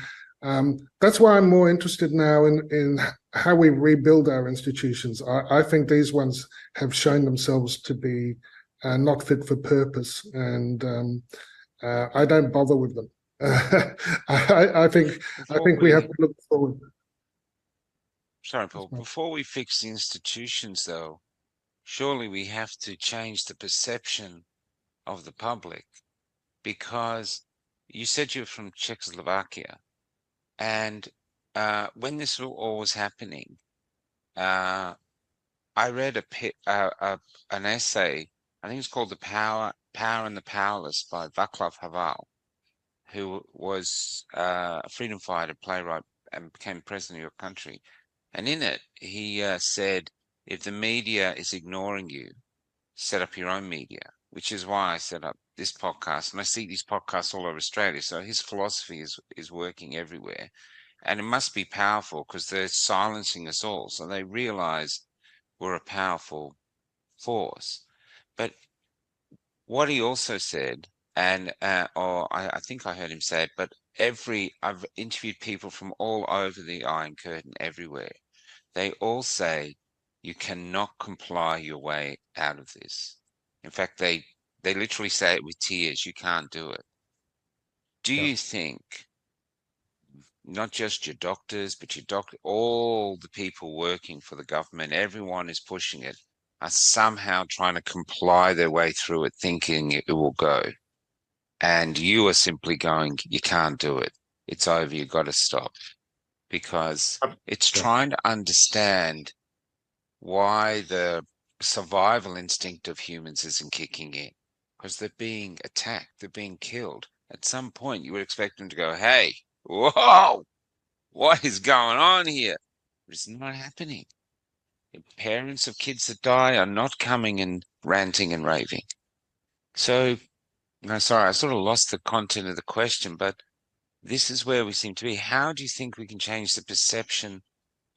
that's why I'm more interested now in how we rebuild our institutions. I think these ones have shown themselves to be not fit for purpose, and I don't bother with them. I think we have to look forward. Sorry, Paul. Before we fix the institutions, though, surely we have to change the perception of the public, because you said you're from Czechoslovakia. And when this all was happening, I read an essay. I think it's called "The Power and the Powerless" by Václav Havel, who was a freedom fighter, playwright, and became president of your country. And in it, he said, "If the media is ignoring you, set up your own media," which is why I set up this podcast. And I see these podcasts all over Australia. So his philosophy is working everywhere. And it must be powerful because they're silencing us all. So they realize we're a powerful force. But what he also said, and or I think I heard him say it, but I've interviewed people from all over the Iron Curtain everywhere. They all say you cannot comply your way out of this. In fact, they literally say it with tears. You can't do it. Do you think not just your doctors, but all the people working for the government, everyone is pushing it, are somehow trying to comply their way through it, thinking it will go? And you are simply going, you can't do it. It's over. You've got to stop. Because it's trying to understand why the survival instinct of humans isn't kicking in. Because they're being attacked. They're being killed. At some point, you would expect them to go, hey, whoa, what is going on here? But it's not happening. The parents of kids that die are not coming and ranting and raving. So, no, sorry, I sort of lost the content of the question, but this is where we seem to be. How do you think we can change the perception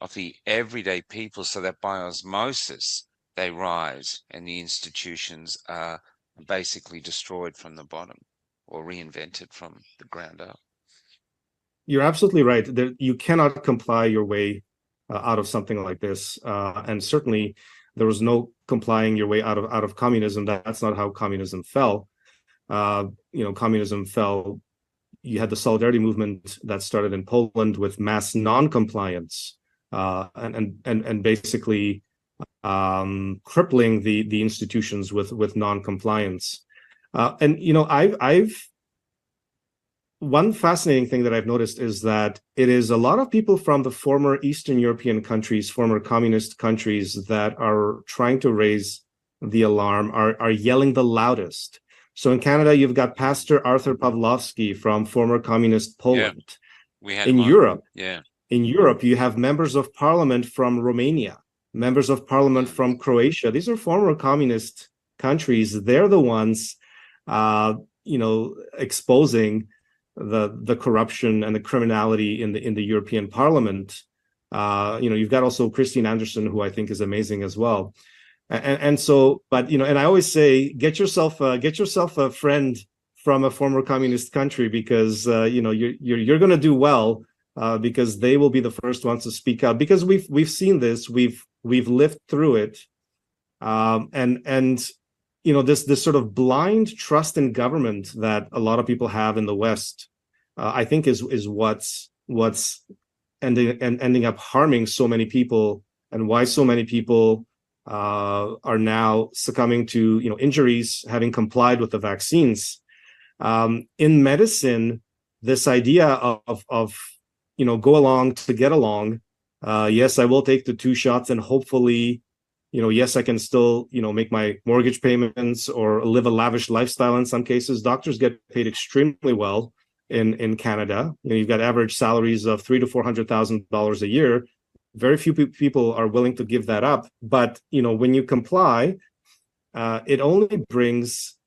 of the everyday people so that by osmosis they rise and the institutions are basically destroyed from the bottom or reinvented from the ground up? You're absolutely right. You cannot comply your way out of something like this. And certainly there was no complying your way out of communism. That's not how communism fell. Communism fell. You had the solidarity movement that started in Poland with mass non-compliance, and basically crippling the institutions with non-compliance. I've one fascinating thing that I've noticed is that it is a lot of people from the former Eastern European countries, former communist countries, that are trying to raise the alarm, are yelling the loudest. So in Canada, you've got Pastor Arthur Pawlowski from former communist Poland. Yeah, we had in one. Europe. Yeah. In Europe, you have members of parliament from Romania, members of parliament from Croatia. These are former communist countries. They're the ones, exposing the corruption and the criminality in the European Parliament. You've got also Christine Anderson, who I think is amazing as well. And I always say, get yourself a friend from a former communist country, because you're going to do well, because they will be the first ones to speak out, because we've seen this, we've lived through it, this sort of blind trust in government that a lot of people have in the West, I think is what's ending up harming so many people, and why so many people are now succumbing to injuries, having complied with the vaccines. In medicine, this idea of go along to get along. Yes, I will take the 2 shots, and hopefully, yes, I can still, make my mortgage payments or live a lavish lifestyle. In some cases, doctors get paid extremely well in Canada. You've got average salaries of $300,000 to $400,000 a year. Very few people are willing to give that up. But, when you comply, it only brings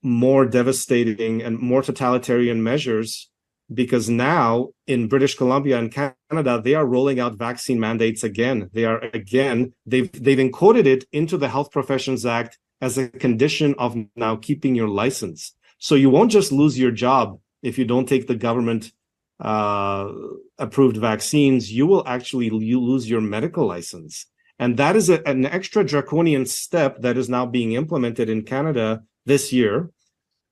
more devastating and more totalitarian measures, because now in British Columbia and Canada, they are rolling out vaccine mandates again. They've encoded it into the Health Professions Act as a condition of now keeping your license. So you won't just lose your job if you don't take the government approved vaccines. You will actually lose your medical license. And that is an extra draconian step that is now being implemented in Canada this year.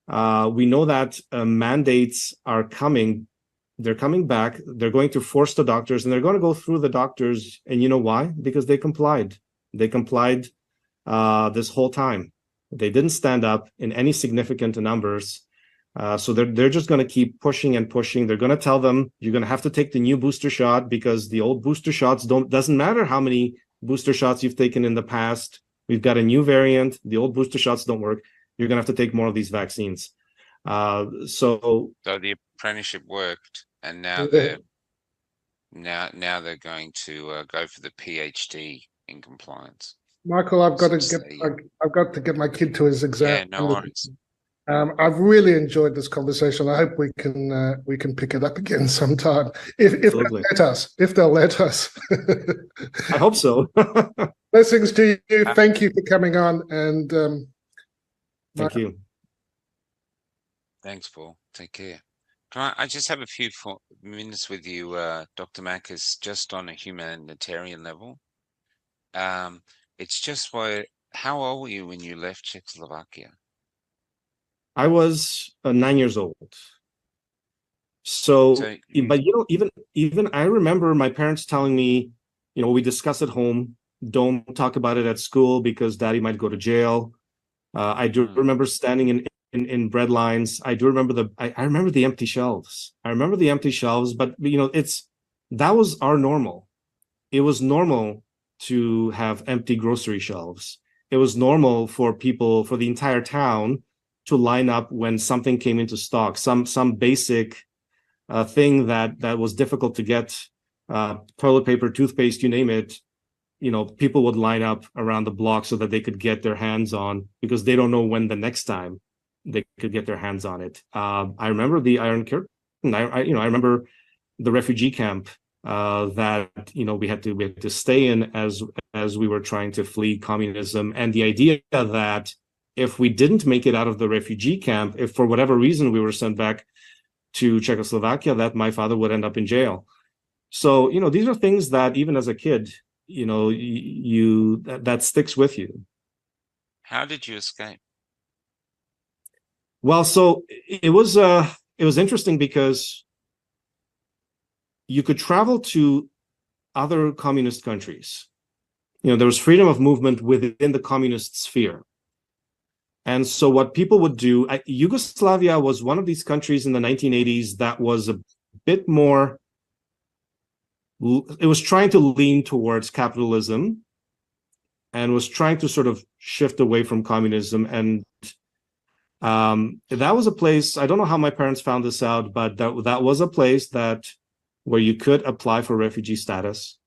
We know that mandates are coming. They're coming back. They're going to force the doctors, and they're going to go through the doctors. And you know why? Because they complied. They complied this whole time. They didn't stand up in any significant numbers. So they're just going to keep pushing and pushing. They're going to tell them, you're going to have to take the new booster shot, because the old booster shots doesn't matter how many booster shots you've taken in the past. We've got a new variant. The old booster shots don't work. You're going to have to take more of these vaccines. So the apprenticeship worked, and now they're going to go for the PhD in compliance. Michael, I've got to get my kid to his exam. Yeah, no worries. I've really enjoyed this conversation. I hope we can pick it up again sometime if they'll let us. I hope so. Blessings to you. Thank you for coming on, and thank you. Thanks, Paul. Take care. I just have a few minutes with you, Dr. Makis, just on a humanitarian level. It's just how old were you when you left Czechoslovakia? I was 9 years old. So but even I remember my parents telling me, we discuss at home, don't talk about it at school because daddy might go to jail. I do remember standing in bread lines. I do remember I remember the empty shelves. But that was our normal. It was normal to have empty grocery shelves. It was normal for people, for the entire town, to line up when something came into stock, some basic thing that was difficult to get, toilet paper, toothpaste, you name it. People would line up around the block so that they could get their hands on, because they don't know when the next time they could get their hands on it. I remember the Iron Curtain. I remember the refugee camp that we had to stay in as we were trying to flee communism, and the idea that if we didn't make it out of the refugee camp, if for whatever reason we were sent back to Czechoslovakia, that my father would end up in jail. So, these are things that even as a kid, that sticks with you. How did you escape? Well, so it was interesting because you could travel to other communist countries. There was freedom of movement within the communist sphere. And so what people would do, Yugoslavia was one of these countries in the 1980s that was a bit more, it was trying to lean towards capitalism and was trying to sort of shift away from communism. And that was a place, I don't know how my parents found this out, but that was a place where you could apply for refugee status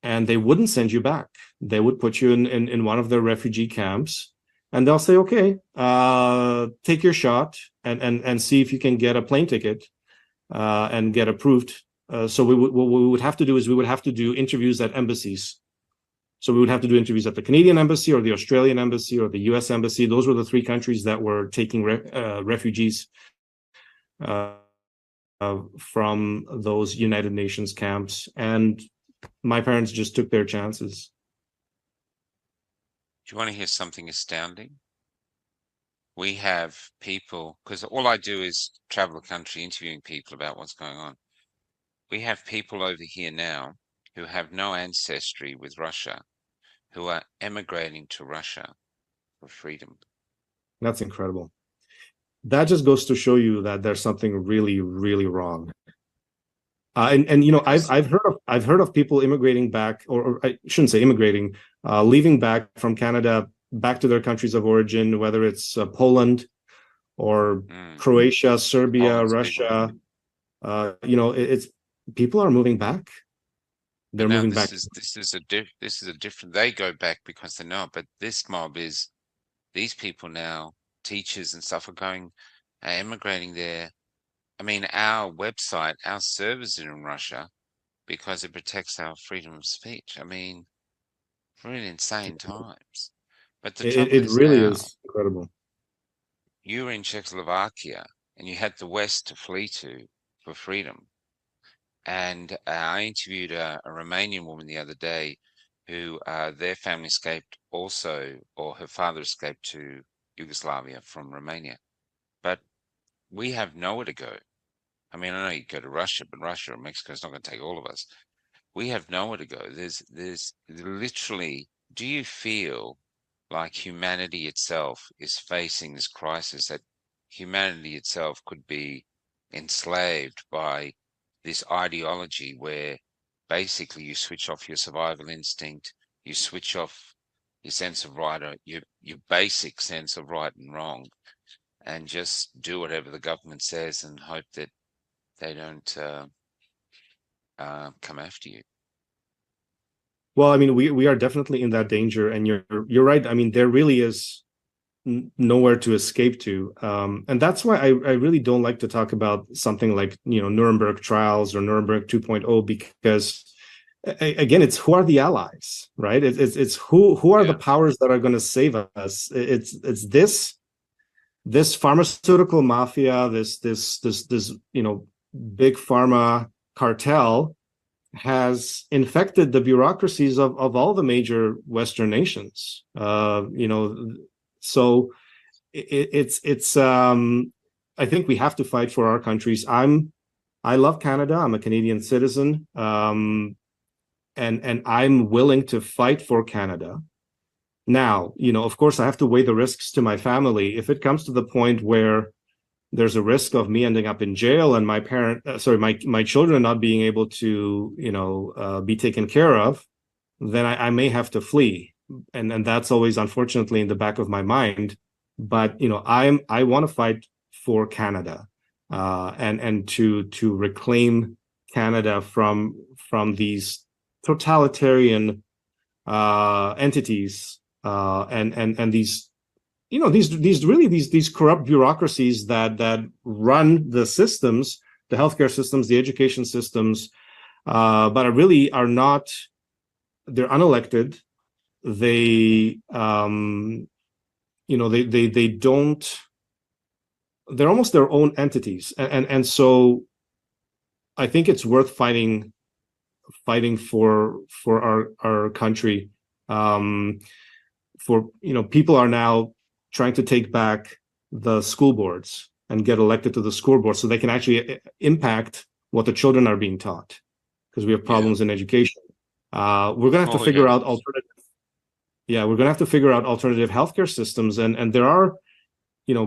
and they wouldn't send you back. They would put you in one of their refugee camps and they'll say, okay, take your shot and see if you can get a plane ticket and get approved. So what we would have to do is we would have to do interviews at embassies. So we would have to do interviews at the Canadian embassy or the Australian embassy or the US embassy. Those were the three countries that were taking refugees from those United Nations camps. And my parents just took their chances. Do you want to hear something astounding? We have people, because all I do is travel the country interviewing people about what's going on. We have people over here now who have no ancestry with Russia, who are emigrating to Russia for freedom. That's incredible. That just goes to show you that there's something really, really wrong. I've heard of people immigrating back, or I shouldn't say immigrating, leaving back from Canada back to their countries of origin, whether it's Poland or Croatia, Serbia, Russia. It's people are moving back. They're moving back. This is a different. They go back because they know, but this mob is these people now, teachers and stuff, are emigrating there. I mean, our website, our servers are in Russia because it protects our freedom of speech. I mean, really insane times. But the trouble it is really now, is incredible. you were in Czechoslovakia and you had the West to flee to for freedom. And I interviewed a Romanian woman the other day who their family escaped also, or her father escaped to Yugoslavia from Romania. But we have nowhere to go. I mean, I know you go to Russia, but Russia or Mexico is not going to take all of us. We have nowhere to go. There's literally, do you feel like humanity itself is facing this crisis, that humanity itself could be enslaved by this ideology where basically you switch off your survival instinct, you switch off your sense of right, or your basic sense of right and wrong, and just do whatever the government says and hope that they don't come after you? Well, I mean, we are definitely in that danger, and you're right. I mean, there really is nowhere to escape to, and that's why I really don't like to talk about something like Nuremberg trials or Nuremberg 2.0, because again, it's who are the allies, right? It's who are the powers that are going to save us. It's this pharmaceutical mafia, this big pharma cartel has infected the bureaucracies of all the major Western nations. So it's I think we have to fight for our countries. I love Canada. I'm a Canadian citizen. And I'm willing to fight for Canada. Now, of course, I have to weigh the risks to my family. If it comes to the point where there's a risk of me ending up in jail and my children not being able to, be taken care of, then I may have to flee. And that's always, unfortunately, in the back of my mind. But, I want to fight for Canada, and to reclaim Canada from these totalitarian entities, and these these corrupt bureaucracies that run the systems, the healthcare systems, the education systems, but are not. They're unelected. They they don't. They're almost their own entities, and so I think it's worth fighting fighting for our country. People are now trying to take back the school boards and get elected to the school board so they can actually impact what the children are being taught, because we have problems in education. We're going to have to figure out alternative. Yeah, we're going to have to figure out alternative healthcare systems, and there are,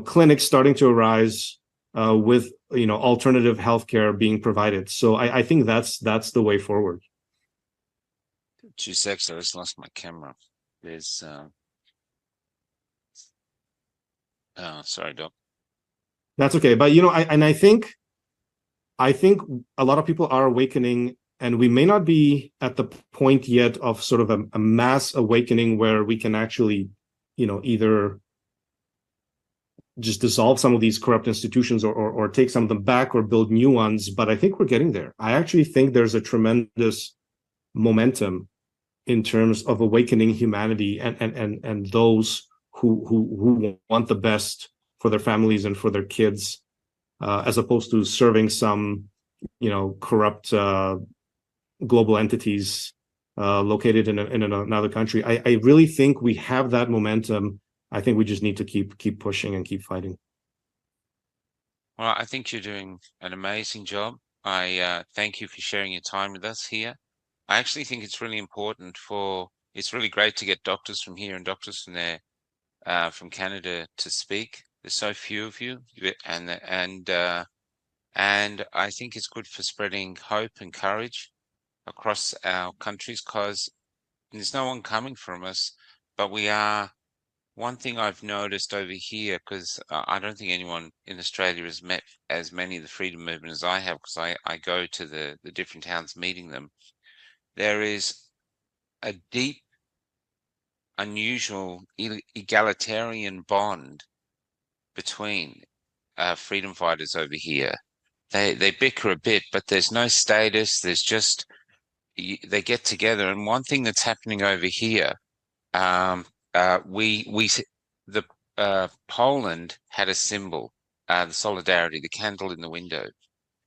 clinics starting to arise with alternative healthcare being provided. So I think that's the way forward. 2 seconds, I just lost my camera. There's sorry, Doc. That's okay, but I think a lot of people are awakening, and we may not be at the point yet of sort of a mass awakening where we can actually, either just dissolve some of these corrupt institutions or take some of them back or build new ones. But I think we're getting there. I actually think there's a tremendous momentum in terms of awakening humanity and those who want the best for their families and for their kids, as opposed to serving some, corrupt global entities located in another country. I really think we have that momentum. I think we just need to keep pushing and keep fighting. Well, I think you're doing an amazing job. I thank you for sharing your time with us here. I actually think it's really important it's really great to get doctors from here and doctors from there, from Canada to speak. There's so few of you, and I think it's good for spreading hope and courage across our countries, because there's no one coming from us, but we are. One thing I've noticed over here, because I don't think anyone in Australia has met as many of the freedom movement as I have, because I go to the different towns meeting them. There is a deep, unusual, egalitarian bond between freedom fighters over here. They bicker a bit, but there's no status. There's just they get together. And one thing that's happening over here, Poland had a symbol, the solidarity, the candle in the window.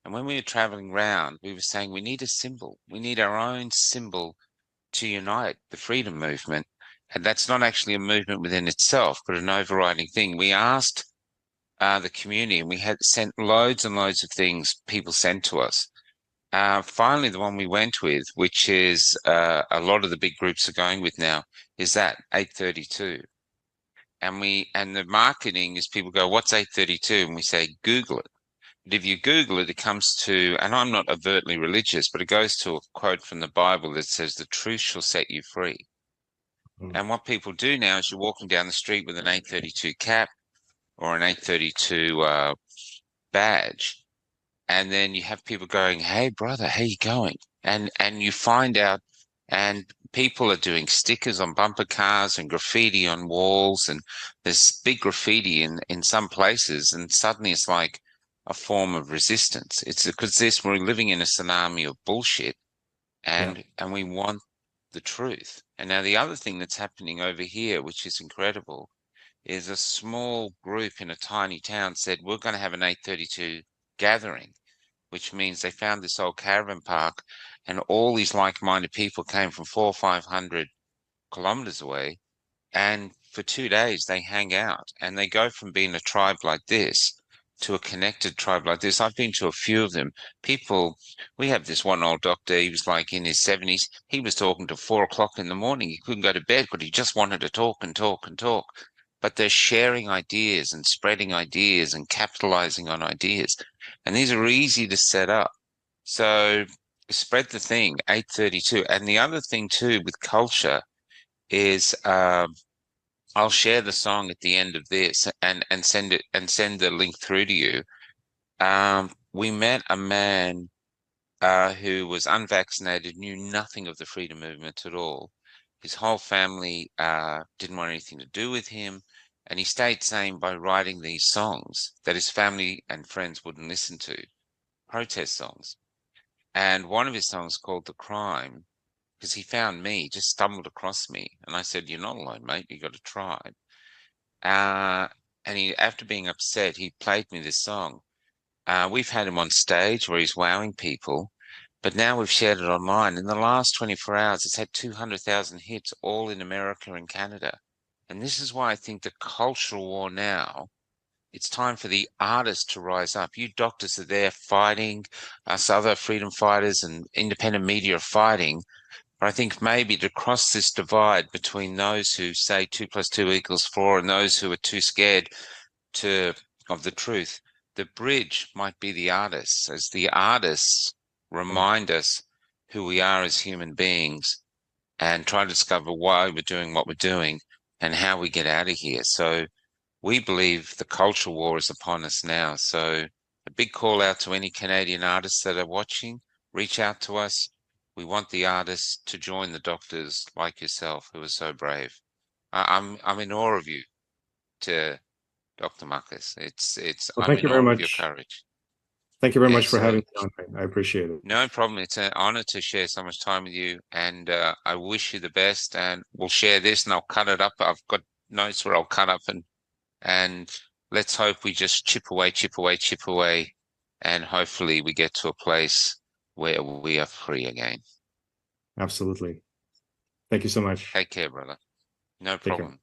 And when we were traveling around, we were saying we need a symbol. We need our own symbol to unite the freedom movement. And that's not actually a movement within itself, but an overriding thing. We asked the community, and we had sent loads and loads of things people sent to us. Finally, the one we went with, which is a lot of the big groups are going with now, is that 832. And the marketing is, people go, what's 832? And we say, Google it. But if you Google it, it comes to, and I'm not overtly religious, but it goes to a quote from the Bible that says, the truth shall set you free. And what people do now is you're walking down the street with an 832 cap or an 832 badge, and then you have people going, hey, brother, how you going? And you find out, and people are doing stickers on bumper cars and graffiti on walls, and there's big graffiti in some places, and suddenly it's like a form of resistance. It's because we're living in a tsunami of bullshit, and we want the truth. And now the other thing that's happening over here, which is incredible, is a small group in a tiny town said, we're going to have an 832 gathering, which means they found this old caravan park, and all these like-minded people came from 400 or 500 kilometers away, and for 2 days they hang out, and they go from being a tribe like this to a connected tribe like this. I've been to a few of them. We have this one old doctor, he was like in his 70s. He was talking to 4 o'clock in the morning. He couldn't go to bed, but he just wanted to talk and talk and talk. But they're sharing ideas and spreading ideas and capitalizing on ideas. And these are easy to set up. So spread the thing, 832. And the other thing too with culture is, I'll share the song at the end of this and send the link through to you. We met a man who was unvaccinated, knew nothing of the freedom movement at all. His whole family didn't want anything to do with him. And he stayed sane by writing these songs that his family and friends wouldn't listen to, protest songs. And one of his songs called The Crime, because he found me, just stumbled across me. And I said, you're not alone, mate. You got a tribe. And he, after being upset, he played me this song. We've had him on stage where he's wowing people, But now we've shared it online. In the last 24 hours, it's had 200,000 hits, all in America and Canada. And this is why I think the cultural war now, it's time for the artists to rise up. You doctors are there fighting, us other freedom fighters and independent media are fighting. But I think maybe to cross this divide between those who say 2 + 2 = 4 and those who are too scared of the truth, the bridge might be the artists, as the artists remind us who we are as human beings and try to discover why we're doing what we're doing and how we get out of here. So we believe the cultural war is upon us now. So a big call out to any Canadian artists that are watching, reach out to us. We want the artists to join the doctors like yourself who are so brave. I'm in awe of you, to Dr. Makis. Well, I'm thank in you very awe of your much. courage. Thank you very Yeah, much for so having me on. I appreciate it. no problem. It's an honor to share so much time with you, and I wish you the best. And we'll share this, and I'll cut it up. I've got notes where I'll cut up, and let's hope we just chip away, chip away, chip away, and hopefully we get to a place where we are free again. Absolutely. Thank you so much. Take care, brother. No Take care. problem.